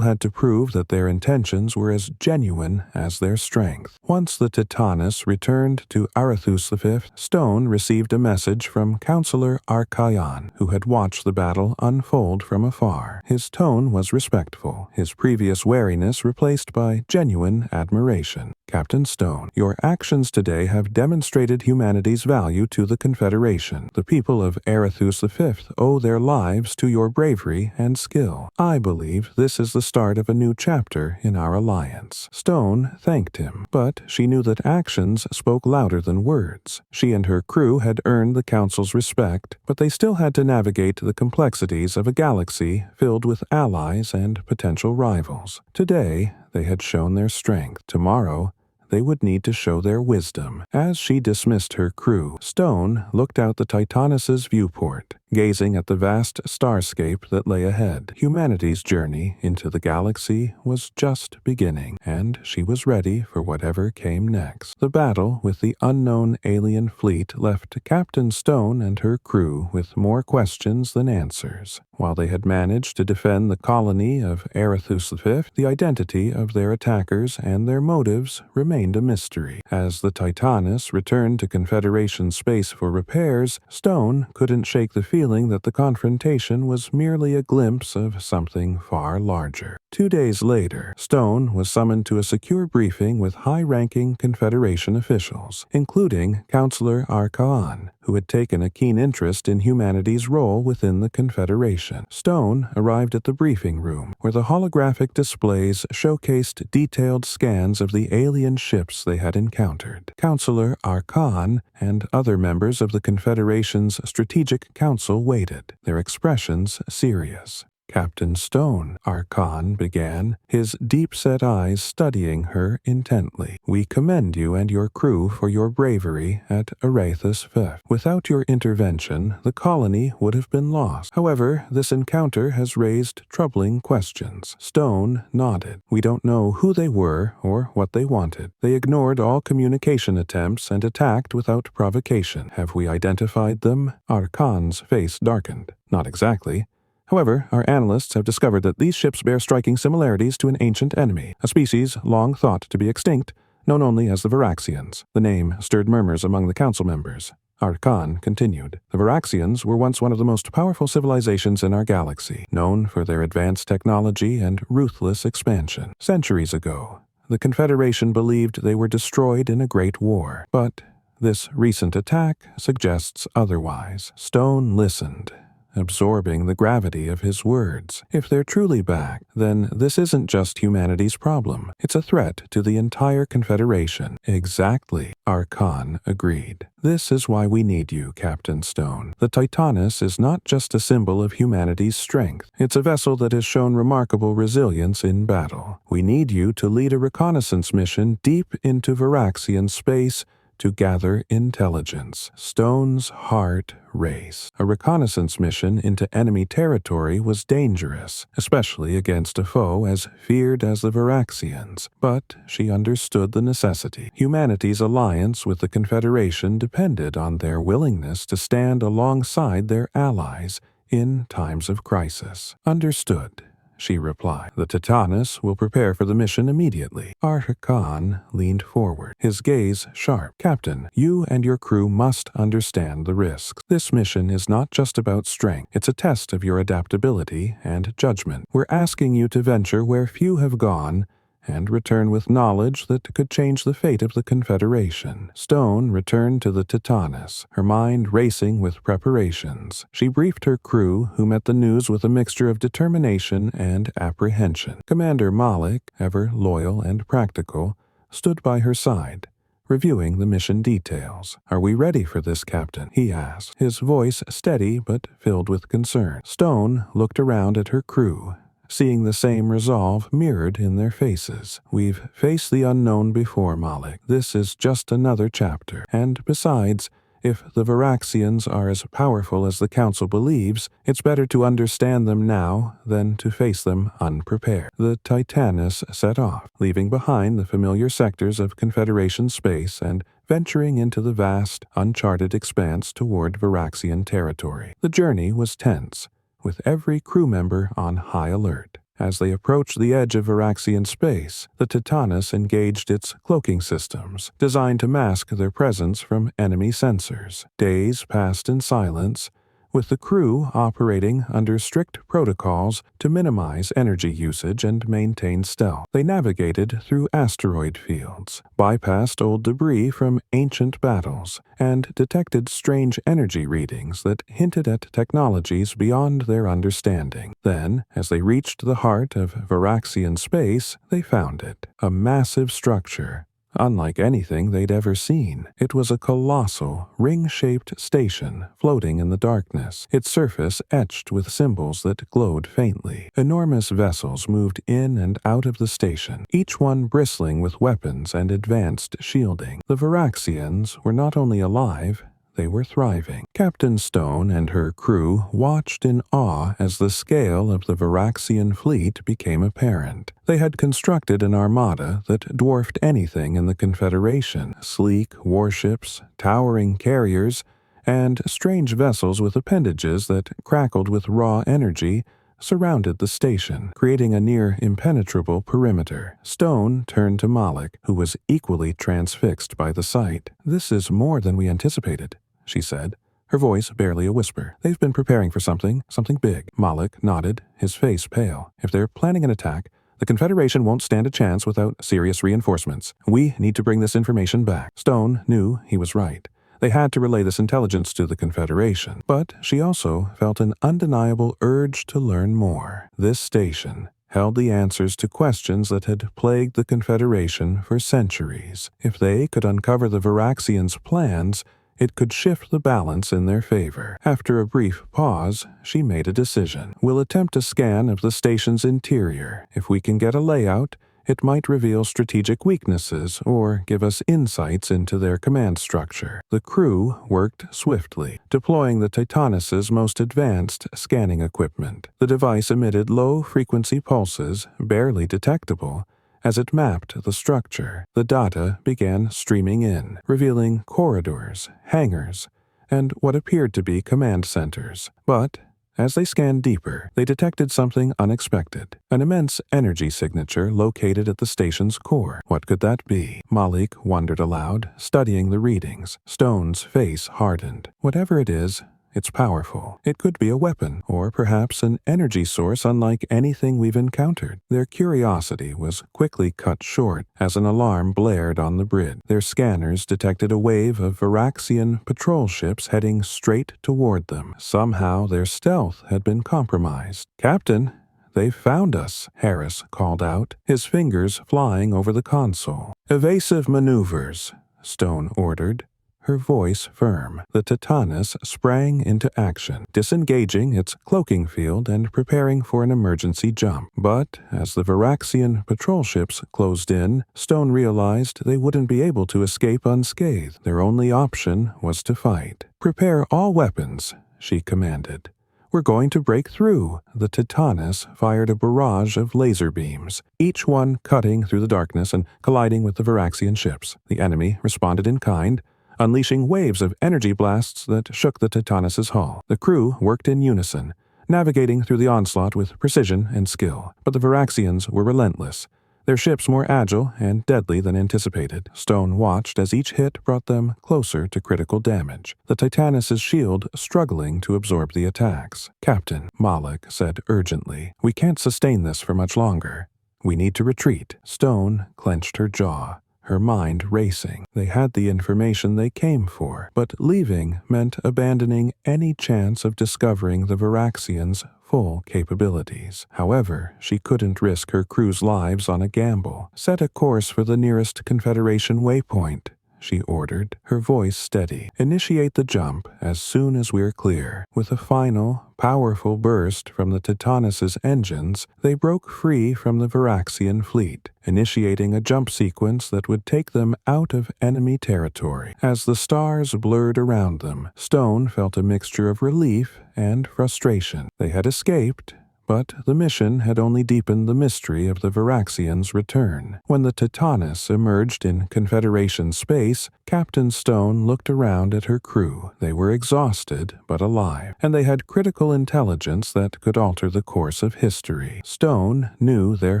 had to prove that their intentions were as genuine as their strength. Once the Titanus returned to Arathus V, Stone received a message from Counselor Archaon, who had watched the battle unfold from afar. His tone was respectful, his previous wariness replaced by genuine admiration. Captain Stone, your actions today have demonstrated humanity's value to the Confederation. The people of Arathus V owe their lives to your bravery and skill. I believe this is the start of a new chapter in our alliance. Stone thanked him, but she knew that actions spoke louder than words. She and her crew had earned the Council's respect, but they still had to navigate the complexities of a galaxy filled with allies and potential rivals. Today, they had shown their strength. Tomorrow, they would need to show their wisdom. As she dismissed her crew, Stone looked out the Titanus's viewport, gazing at the vast starscape that lay ahead. Humanity's journey into the galaxy was just beginning, and she was ready for whatever came next. The battle with the unknown alien fleet left Captain Stone and her crew with more questions than answers. While they had managed to defend the colony of Arathus V, the identity of their attackers and their motives remained a mystery. As the Titanus returned to Confederation space for repairs, Stone couldn't shake the feeling that the confrontation was merely a glimpse of something far larger. 2 days later, Stone was summoned to a secure briefing with high-ranking Confederation officials, including Counselor Archaon, who had taken a keen interest in humanity's role within the Confederation. Stone arrived at the briefing room, where the holographic displays showcased detailed scans of the alien ships they had encountered. Counselor Archaon and other members of the Confederation's Strategic Council waited, their expressions serious. Captain Stone, Archaon began, his deep-set eyes studying her intently. We commend you and your crew for your bravery at Arathus V. Without your intervention, the colony would have been lost. However, this encounter has raised troubling questions. Stone nodded. We don't know who they were or what they wanted. They ignored all communication attempts and attacked without provocation. Have we identified them? Archaon's face darkened. Not exactly. However, our analysts have discovered that these ships bear striking similarities to an ancient enemy, a species long thought to be extinct, known only as the Varaxians. The name stirred murmurs among the council members. Archaon continued. The Varaxians were once one of the most powerful civilizations in our galaxy, known for their advanced technology and ruthless expansion. Centuries ago, the Confederation believed they were destroyed in a great war, but this recent attack suggests otherwise. Stone listened, absorbing the gravity of his words. If they're truly back, then this isn't just humanity's problem. It's a threat to the entire Confederation. Exactly, Archaon agreed. This is why we need you, Captain Stone. The Titanus is not just a symbol of humanity's strength. It's a vessel that has shown remarkable resilience in battle. We need you to lead a reconnaissance mission deep into Varaxian space to gather intelligence. Stone's heart raced. A reconnaissance mission into enemy territory was dangerous, especially against a foe as feared as the Varaxians. But she understood the necessity. Humanity's alliance with the Confederation depended on their willingness to stand alongside their allies in times of crisis. Understood, she replied. The Titanus will prepare for the mission immediately. Archaon leaned forward, his gaze sharp. Captain, you and your crew must understand the risks. This mission is not just about strength. It's a test of your adaptability and judgment. We're asking you to venture where few have gone and return with knowledge that could change the fate of the Confederation. Stone returned to the Titanus, her mind racing with preparations. She briefed her crew, who met the news with a mixture of determination and apprehension. Commander Malik, ever loyal and practical, stood by her side, reviewing the mission details. "Are we ready for this, Captain?" he asked, his voice steady but filled with concern. Stone looked around at her crew, seeing the same resolve mirrored in their faces. "We've faced the unknown before, Malik. This is just another chapter. And besides, if the Varaxians are as powerful as the Council believes, it's better to understand them now than to face them unprepared." The Titanus set off, leaving behind the familiar sectors of Confederation space and venturing into the vast, uncharted expanse toward Varaxian territory. The journey was tense, with every crew member on high alert. As they approached the edge of Varaxian space, the Titanus engaged its cloaking systems, designed to mask their presence from enemy sensors. Days passed in silence, with the crew operating under strict protocols to minimize energy usage and maintain stealth. They navigated through asteroid fields, bypassed old debris from ancient battles, and detected strange energy readings that hinted at technologies beyond their understanding. Then, as they reached the heart of Varaxian space, they found it, a massive structure unlike anything they'd ever seen. It was a colossal, ring-shaped station floating in the darkness, its surface etched with symbols that glowed faintly. Enormous vessels moved in and out of the station, each one bristling with weapons and advanced shielding. The Varaxians were not only alive, they were thriving. Captain Stone and her crew watched in awe as the scale of the Varaxian fleet became apparent. They had constructed an armada that dwarfed anything in the Confederation: sleek warships, towering carriers, and strange vessels with appendages that crackled with raw energy surrounded the station, creating a near impenetrable perimeter. Stone turned to Malik, who was equally transfixed by the sight. "This is more than we anticipated," she said, her voice barely a whisper. "They've been preparing for something big." Malik nodded, his face pale. "If they're planning an attack, the Confederation won't stand a chance without serious reinforcements. We need to bring this information back." Stone knew he was right. They had to relay this intelligence to the Confederation, but she also felt an undeniable urge to learn more. This station held the answers to questions that had plagued the Confederation for centuries. If they could uncover the Varaxians' plans, it could shift the balance in their favor. After a brief pause, she made a decision. "We'll attempt a scan of the station's interior. If we can get a layout, it might reveal strategic weaknesses or give us insights into their command structure." The crew worked swiftly, deploying the Titanus's most advanced scanning equipment. The device emitted low-frequency pulses, barely detectable, as it mapped the structure. The data began streaming in, revealing corridors, hangars, and what appeared to be command centers. But as they scanned deeper, they detected something unexpected: an immense energy signature located at the station's core. What could that be? Malik wondered aloud, studying the readings. Stone's face hardened. "Whatever it is, it's powerful. It could be a weapon, or perhaps an energy source unlike anything we've encountered." Their curiosity was quickly cut short as an alarm blared on the bridge. Their scanners detected a wave of Varaxian patrol ships heading straight toward them. Somehow their stealth had been compromised. "Captain, they've found us," Harris called out, his fingers flying over the console. "Evasive maneuvers," Stone ordered, her voice firm. The Titanus sprang into action, disengaging its cloaking field and preparing for an emergency jump. But as the Varaxian patrol ships closed in, Stone realized they wouldn't be able to escape unscathed. Their only option was to fight. "Prepare all weapons," she commanded. "We're going to break through." The Titanus fired a barrage of laser beams, each one cutting through the darkness and colliding with the Varaxian ships. The enemy responded in kind, unleashing waves of energy blasts that shook the Titanus's hull. The crew worked in unison, navigating through the onslaught with precision and skill. But the Varaxians were relentless, their ships more agile and deadly than anticipated. Stone watched as each hit brought them closer to critical damage, the Titanus's shield struggling to absorb the attacks. "Captain," Malik said urgently, "we can't sustain this for much longer. We need to retreat." Stone clenched her jaw, her mind racing. They had the information they came for, but leaving meant abandoning any chance of discovering the Varaxians' full capabilities. However, she couldn't risk her crew's lives on a gamble. "Set a course for the nearest Confederation waypoint," she ordered, her voice steady. "Initiate the jump as soon as we're clear." With a final, powerful burst from the Titanus's engines, they broke free from the Varaxian fleet, initiating a jump sequence that would take them out of enemy territory. As the stars blurred around them, Stone felt a mixture of relief and frustration. They had escaped, but the mission had only deepened the mystery of the Varaxians' return. When the Titanus emerged in Confederation space, Captain Stone looked around at her crew. They were exhausted but alive, and they had critical intelligence that could alter the course of history. Stone knew their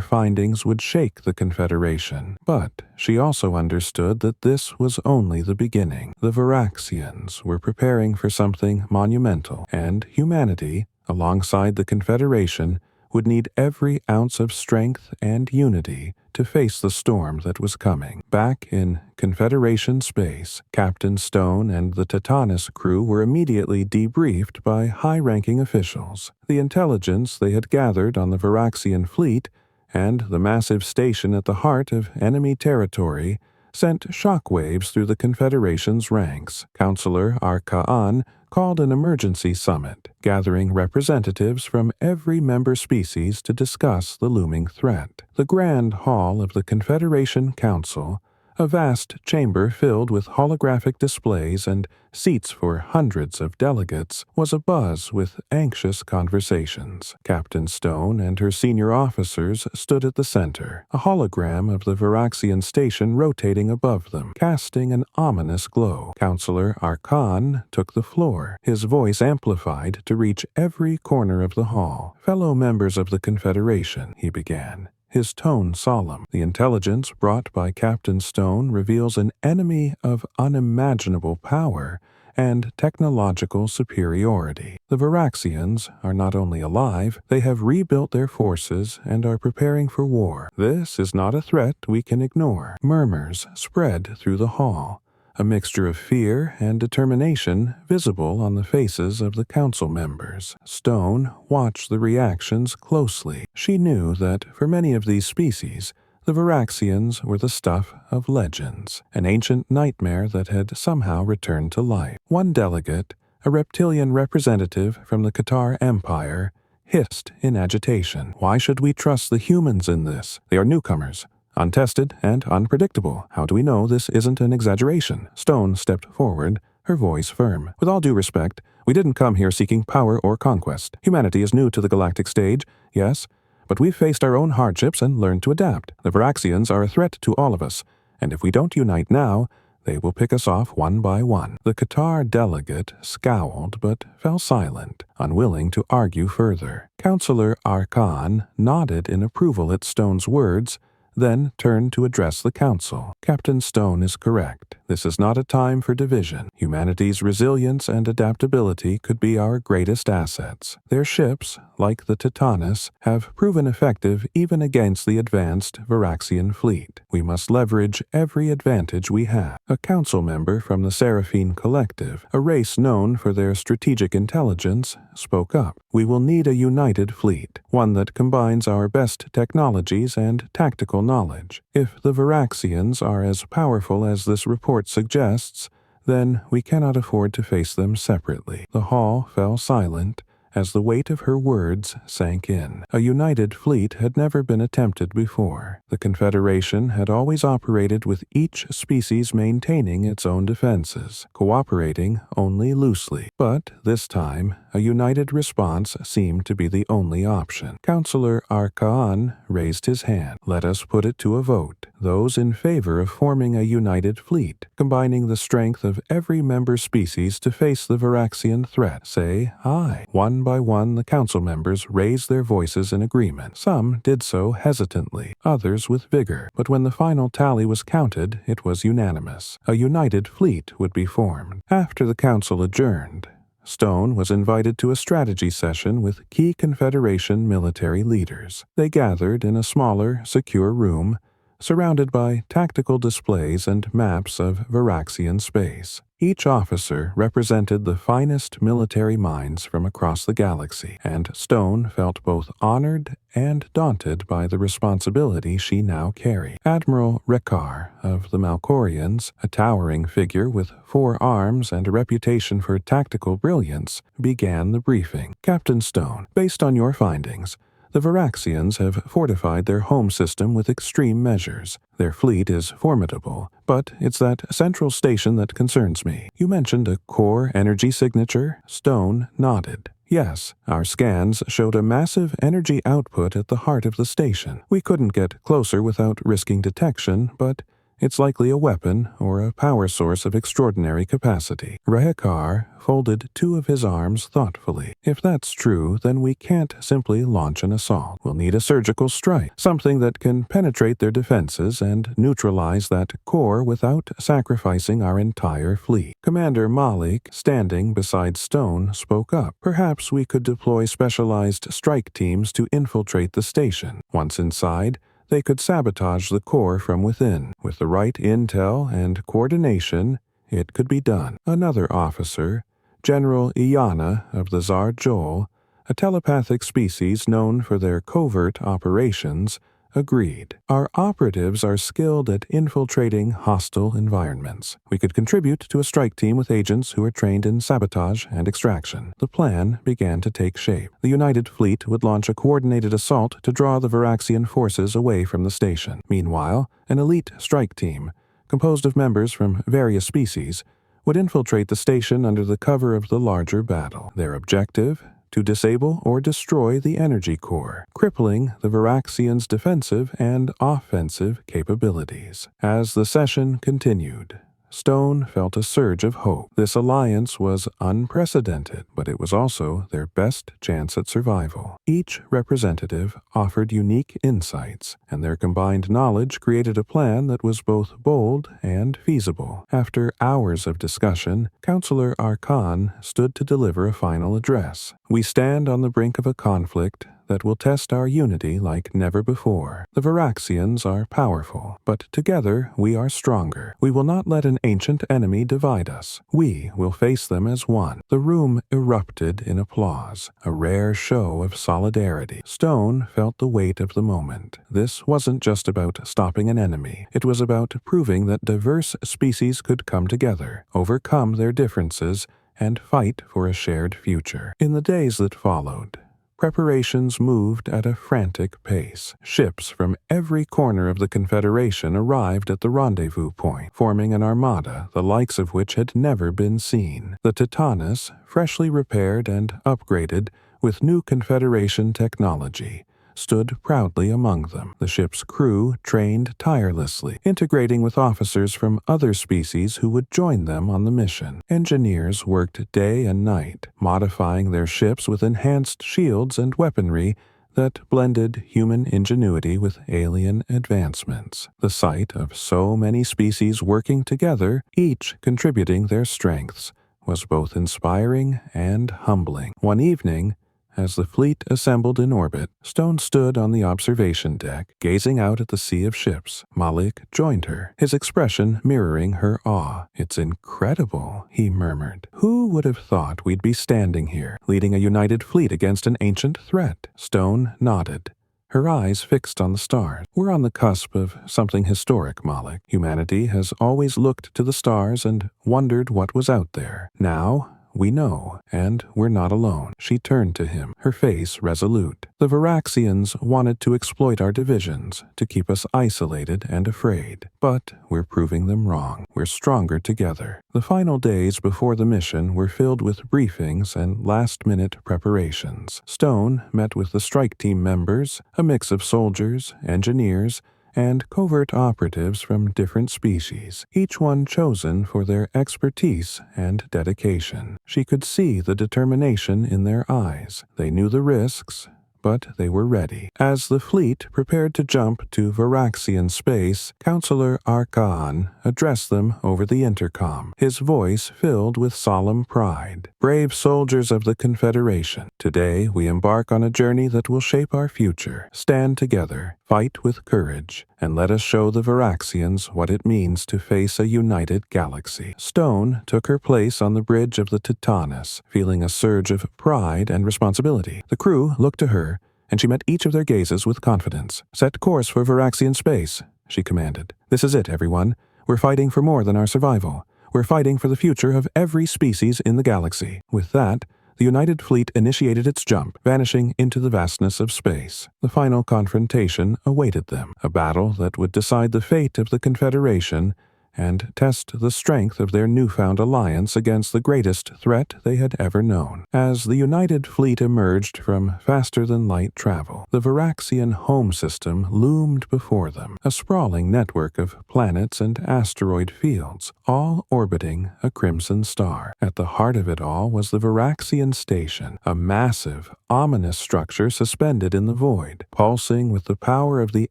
findings would shake the Confederation, but she also understood that this was only the beginning. The Varaxians were preparing for something monumental, and humanity, alongside the Confederation, would need every ounce of strength and unity to face the storm that was coming. Back in Confederation space, Captain Stone and the Titanus crew were immediately debriefed by high-ranking officials. The intelligence they had gathered on the Varaxian fleet and the massive station at the heart of enemy territory sent shockwaves through the Confederation's ranks. Counselor Arkaan called an emergency summit, gathering representatives from every member species to discuss the looming threat. The Grand Hall of the Confederation Council, a vast chamber filled with holographic displays and seats for hundreds of delegates, was abuzz with anxious conversations. Captain Stone and her senior officers stood at the center, a hologram of the Varaxian station rotating above them, casting an ominous glow. Counselor Arkaan took the floor, his voice amplified to reach every corner of the hall. "Fellow members of the Confederation," he began, his tone solemn. "The intelligence brought by Captain Stone reveals an enemy of unimaginable power and technological superiority. The Varaxians are not only alive, they have rebuilt their forces and are preparing for war. This is not a threat we can ignore." Murmurs spread through the hall, a mixture of fear and determination visible on the faces of the council members. Stone watched the reactions closely. She knew that for many of these species, the Varaxians were the stuff of legends, an ancient nightmare that had somehow returned to life. One delegate, a reptilian representative from the Qatar Empire, hissed in agitation. "Why should we trust the humans in this? They are newcomers, untested and unpredictable. How do we know this isn't an exaggeration?" Stone stepped forward, her voice firm. "With all due respect, we didn't come here seeking power or conquest. Humanity is new to the galactic stage, yes, but we've faced our own hardships and learned to adapt. The Varaxians are a threat to all of us, and if we don't unite now, they will pick us off one by one." The Qatar delegate scowled but fell silent, unwilling to argue further. Counselor Arkaan nodded in approval at Stone's words, then turned to address the council. "Captain Stone is correct. This is not a time for division. Humanity's resilience and adaptability could be our greatest assets. Their ships, like the Titanus, have proven effective even against the advanced Varaxian fleet. We must leverage every advantage we have." A council member from the Seraphine Collective, a race known for their strategic intelligence, spoke up. "We will need a united fleet, one that combines our best technologies and tactical knowledge. If the Varaxians are as powerful as this report suggests, then we cannot afford to face them separately." The hall fell silent as the weight of her words sank in. A united fleet had never been attempted before. The Confederation had always operated with each species maintaining its own defenses, cooperating only loosely. But this time, a united response seemed to be the only option. Counselor Arkaan raised his hand. "Let us put it to a vote. Those in favor of forming a united fleet, combining the strength of every member species to face the Varaxian threat, say aye." One by one, the council members raised their voices in agreement. Some did so hesitantly, others with vigor, but when the final tally was counted, it was unanimous. A united fleet would be formed. After the council adjourned, Stone was invited to a strategy session with key Confederation military leaders. They gathered in a smaller, secure room, surrounded by tactical displays and maps of Varaxian space. Each officer represented the finest military minds from across the galaxy, and Stone felt both honored and daunted by the responsibility she now carried. Admiral Rekar of the Malkorians, a towering figure with 4 arms and a reputation for tactical brilliance, began the briefing. Captain Stone, based on your findings, the Varaxians have fortified their home system with extreme measures. Their fleet is formidable, but it's that central station that concerns me. You mentioned a core energy signature? Stone nodded. Yes, our scans showed a massive energy output at the heart of the station. We couldn't get closer without risking detection, but it's likely a weapon or a power source of extraordinary capacity. Rehekar folded 2 of his arms thoughtfully. If that's true, then we can't simply launch an assault. We'll need a surgical strike, something that can penetrate their defenses and neutralize that core without sacrificing our entire fleet. Commander Malik, standing beside Stone, spoke up. Perhaps we could deploy specialized strike teams to infiltrate the station. Once inside, they could sabotage the core from within. With the right intel and coordination, it could be done. Another officer, General Iana of the Zar Joel, a telepathic species known for their covert operations, agreed. Our operatives are skilled at infiltrating hostile environments. We could contribute to a strike team with agents who are trained in sabotage and extraction. The plan began to take shape. The United Fleet would launch a coordinated assault to draw the Varaxian forces away from the station. Meanwhile, an elite strike team, composed of members from various species, would infiltrate the station under the cover of the larger battle. Their objective? To disable or destroy the energy core, crippling the Varaxians' defensive and offensive capabilities. As the session continued, Stone felt a surge of hope. This alliance was unprecedented, but it was also their best chance at survival. Each representative offered unique insights, and their combined knowledge created a plan that was both bold and feasible. After hours of discussion, Counselor Arkan stood to deliver a final address. We stand on the brink of a conflict that will test our unity like never before. The Varaxians are powerful, but together we are stronger. We will not let an ancient enemy divide us. We will face them as one. The room erupted in applause, a rare show of solidarity. Stone felt the weight of the moment. This wasn't just about stopping an enemy. It was about proving that diverse species could come together, overcome their differences, and fight for a shared future. In the days that followed, preparations moved at a frantic pace. Ships from every corner of the Confederation arrived at the rendezvous point, forming an armada the likes of which had never been seen. The Titanus, freshly repaired and upgraded with new Confederation technology, stood proudly among them. The ship's crew trained tirelessly, integrating with officers from other species who would join them on the mission. Engineers worked day and night, modifying their ships with enhanced shields and weaponry that blended human ingenuity with alien advancements. The sight of so many species working together, each contributing their strengths, was both inspiring and humbling. One evening, as the fleet assembled in orbit, Stone stood on the observation deck, gazing out at the sea of ships. Malik joined her, his expression mirroring her awe. "It's incredible," he murmured. "Who would have thought we'd be standing here, leading a united fleet against an ancient threat?" Stone nodded, her eyes fixed on the stars. "We're on the cusp of something historic, Malik. Humanity has always looked to the stars and wondered what was out there. Now, we know, and we're not alone." She turned to him, her face resolute. "The Varaxians wanted to exploit our divisions, to keep us isolated and afraid. But we're proving them wrong. We're stronger together." The final days before the mission were filled with briefings and last-minute preparations. Stone met with the strike team members, a mix of soldiers, engineers, and covert operatives from different species, each one chosen for their expertise and dedication. She could see the determination in their eyes. They knew the risks, but they were ready. As the fleet prepared to jump to Varaxian space, Counselor Arkan addressed them over the intercom, his voice filled with solemn pride. "Brave soldiers of the Confederation, today we embark on a journey that will shape our future. Stand together, Fight with courage, and let us show the Varaxians what it means to face a united galaxy." Stone took her place on the bridge of the Titanus, feeling a surge of pride and responsibility. The crew looked to her, and she met each of their gazes with confidence. "Set course for Varaxian space," she commanded. "This is it, everyone. We're fighting for more than our survival. We're fighting for the future of every species in the galaxy." With that, the United Fleet initiated its jump, vanishing into the vastness of space. The final confrontation awaited them, a battle that would decide the fate of the Confederation and test the strength of their newfound alliance against the greatest threat they had ever known. As the United Fleet emerged from faster-than-light travel, the Varaxian home system loomed before them, a sprawling network of planets and asteroid fields, all orbiting a crimson star. At the heart of it all was the Varaxian Station, a massive, ominous structure suspended in the void, pulsing with the power of the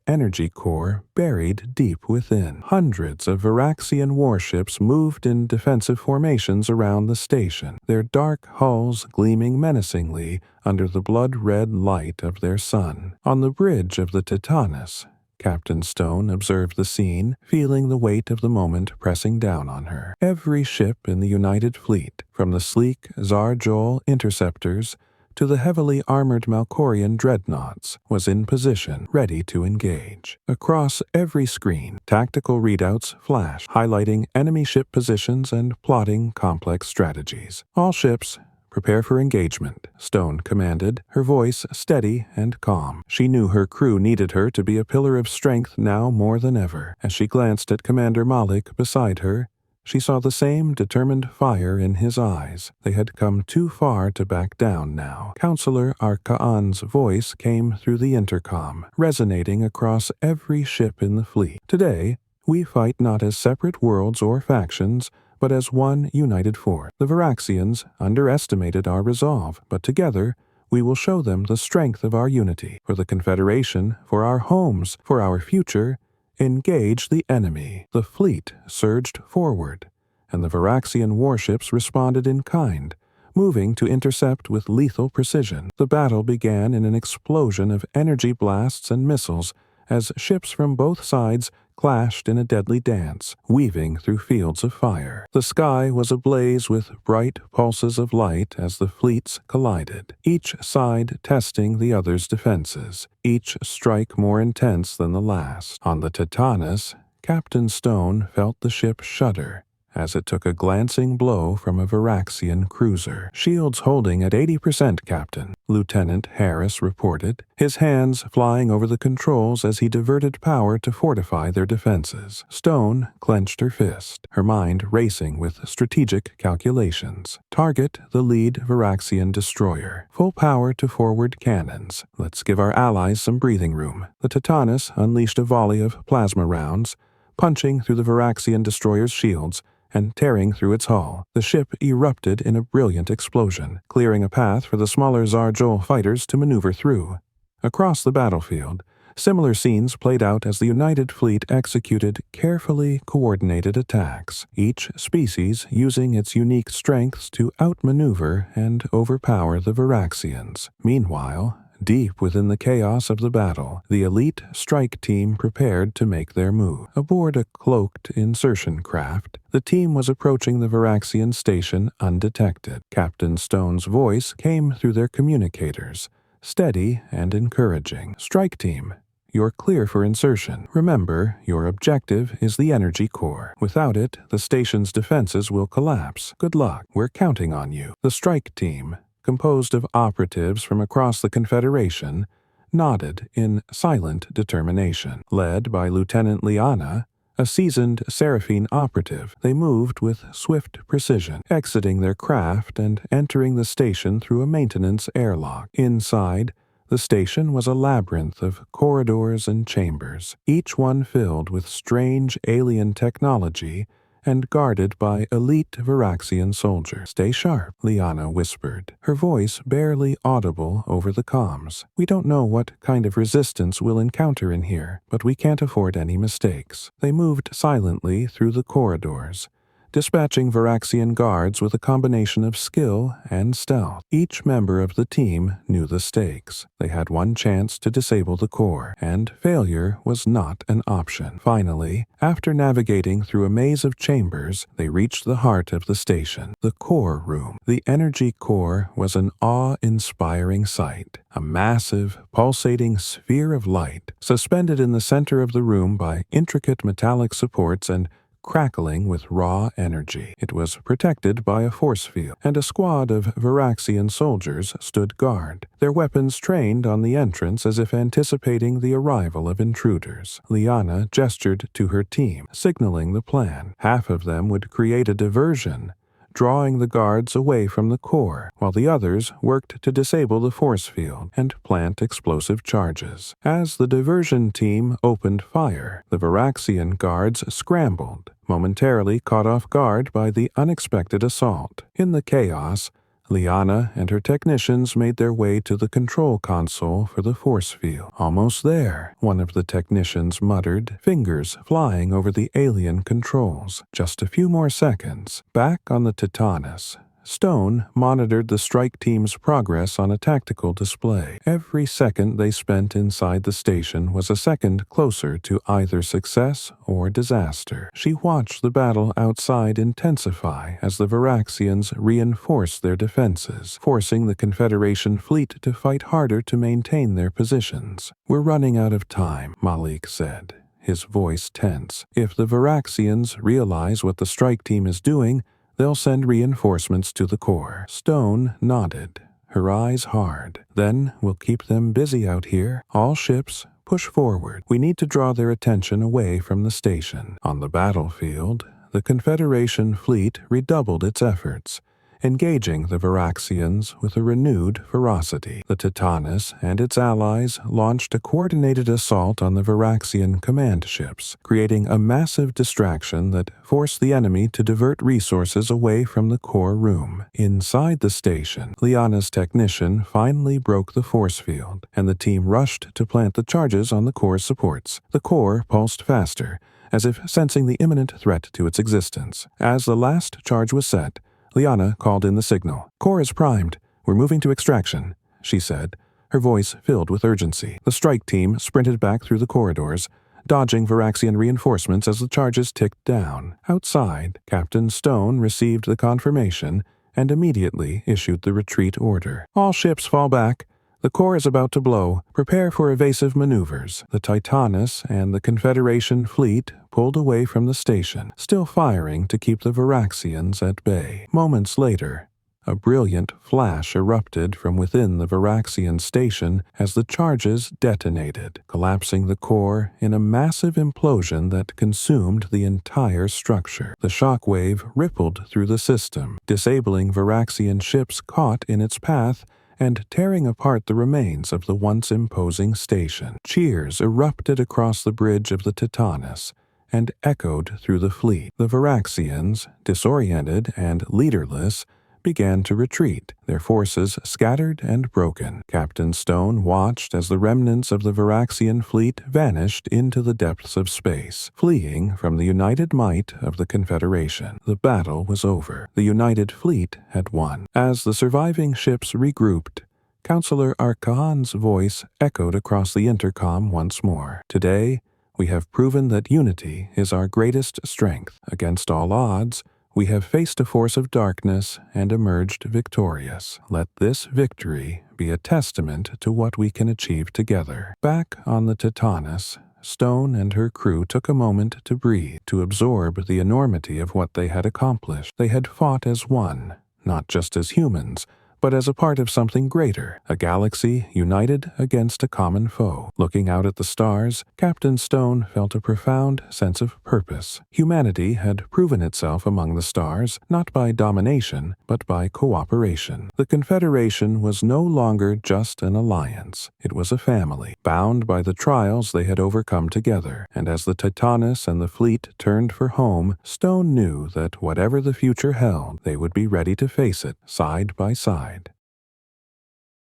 energy core buried deep within. Hundreds of Varaxian warships moved in defensive formations around the station, their dark hulls gleaming menacingly under the blood-red light of their sun. On the bridge of the Titanus, Captain Stone observed the scene, feeling the weight of the moment pressing down on her. Every ship in the United Fleet, from the sleek Zarjol interceptors to the heavily armored Malkorian dreadnoughts, was in position, ready to engage. Across every screen, tactical readouts flashed, highlighting enemy ship positions and plotting complex strategies. "All ships, prepare for engagement," Stone commanded, her voice steady and calm. She knew her crew needed her to be a pillar of strength now more than ever. As she glanced at Commander Malik beside her, she saw the same determined fire in his eyes. They had come too far to back down now. Counselor Arkaan's voice came through the intercom, resonating across every ship in the fleet. "Today, we fight not as separate worlds or factions, but as one united force. The Varaxians underestimated our resolve, but together we will show them the strength of our unity. For the Confederation, for our homes, for our future, engage the enemy." The fleet surged forward, and the Varaxian warships responded in kind, moving to intercept with lethal precision. The battle began in an explosion of energy blasts and missiles as ships from both sides clashed in a deadly dance, weaving through fields of fire. The sky was ablaze with bright pulses of light as the fleets collided, each side testing the other's defenses, each strike more intense than the last. On the Titanus, Captain Stone felt the ship shudder as it took a glancing blow from a Varaxian cruiser. "Shields holding at 80%, Captain," Lieutenant Harris reported, his hands flying over the controls as he diverted power to fortify their defenses. Stone clenched her fist, her mind racing with strategic calculations. "Target the lead Varaxian destroyer. Full power to forward cannons. Let's give our allies some breathing room." The Titanus unleashed a volley of plasma rounds, punching through the Varaxian destroyer's shields and tearing through its hull. The ship erupted in a brilliant explosion, clearing a path for the smaller Zarjol fighters to maneuver through. Across the battlefield, similar scenes played out as the United Fleet executed carefully coordinated attacks, each species using its unique strengths to outmaneuver and overpower the Varaxians. Meanwhile, deep within the chaos of the battle, the elite strike team prepared to make their move. Aboard a cloaked insertion craft, the team was approaching the Varaxian station undetected. Captain Stone's voice came through their communicators, steady and encouraging. "Strike team, you're clear for insertion. Remember, your objective is the energy core. Without it, the station's defenses will collapse. Good luck. We're counting on you." The strike team, composed of operatives from across the Confederation, nodded in silent determination. Led by Lieutenant Liana, a seasoned Seraphine operative, they moved with swift precision, exiting their craft and entering the station through a maintenance airlock. Inside, the station was a labyrinth of corridors and chambers, each one filled with strange alien technology and guarded by elite Varaxian soldiers. "Stay sharp," Liana whispered, her voice barely audible over the comms. "We don't know what kind of resistance we'll encounter in here, but we can't afford any mistakes." They moved silently through the corridors, dispatching Varaxian guards with a combination of skill and stealth. Each member of the team knew the stakes. They had one chance to disable the core, and failure was not an option. Finally, after navigating through a maze of chambers, they reached the heart of the station, the core room. The energy core was an awe-inspiring sight, a massive, pulsating sphere of light, suspended in the center of the room by intricate metallic supports and crackling with raw energy. It was protected by a force field, and a squad of Varaxian soldiers stood guard, their weapons trained on the entrance as if anticipating the arrival of intruders. Liana gestured to her team, signaling the plan. Half of them would create a diversion, drawing the guards away from the core, while the others worked to disable the force field and plant explosive charges. As the diversion team opened fire, the Varaxian guards scrambled, momentarily caught off guard by the unexpected assault. In the chaos, Liana and her technicians made their way to the control console for the force field. "Almost there," one of the technicians muttered, fingers flying over the alien controls. "Just a few more seconds." Back on the Titanus, Stone monitored the strike team's progress on a tactical display. Every second they spent inside the station was a second closer to either success or disaster. She watched the battle outside intensify as the Varaxians reinforced their defenses, forcing the Confederation fleet to fight harder to maintain their positions. "We're running out of time," Malik said, his voice tense. "If the Varaxians realize what the strike team is doing, they'll send reinforcements to the core." Stone nodded, her eyes hard. "Then we'll keep them busy out here. All ships, push forward. We need to draw their attention away from the station." On the battlefield, the Confederation fleet redoubled its efforts, engaging the Varaxians with a renewed ferocity. The Titanus and its allies launched a coordinated assault on the Varaxian command ships, creating a massive distraction that forced the enemy to divert resources away from the core room. Inside the station, Liana's technician finally broke the force field, and the team rushed to plant the charges on the core's supports. The core pulsed faster, as if sensing the imminent threat to its existence. As the last charge was set, Liana called in the signal. "Core is primed. We're moving to extraction," she said, her voice filled with urgency. The strike team sprinted back through the corridors, dodging Varaxian reinforcements as the charges ticked down. Outside, Captain Stone received the confirmation and immediately issued the retreat order. "All ships fall back. The core is about to blow. Prepare for evasive maneuvers." The Titanus and the Confederation fleet pulled away from the station, still firing to keep the Varaxians at bay. Moments later, a brilliant flash erupted from within the Varaxian station as the charges detonated, collapsing the core in a massive implosion that consumed the entire structure. The shockwave rippled through the system, disabling Varaxian ships caught in its path and tearing apart the remains of the once imposing station. Cheers erupted across the bridge of the Titanus and echoed through the fleet. The Varaxians, disoriented and leaderless, began to retreat, their forces scattered and broken. Captain Stone watched as the remnants of the Varaxian fleet vanished into the depths of space, fleeing from the united might of the Confederation. The battle was over. The united fleet had won. As the surviving ships regrouped, Counselor Arkahan's voice echoed across the intercom once more. "Today, we have proven that unity is our greatest strength. Against all odds, we have faced a force of darkness and emerged victorious. Let this victory be a testament to what we can achieve together." Back on the Titanus, Stone and her crew took a moment to breathe, to absorb the enormity of what they had accomplished. They had fought as one, not just as humans, but as a part of something greater, a galaxy united against a common foe. Looking out at the stars, Captain Stone felt a profound sense of purpose. Humanity had proven itself among the stars, not by domination, but by cooperation. The Confederation was no longer just an alliance. It was a family, bound by the trials they had overcome together. And as the Titanus and the fleet turned for home, Stone knew that whatever the future held, they would be ready to face it, side by side.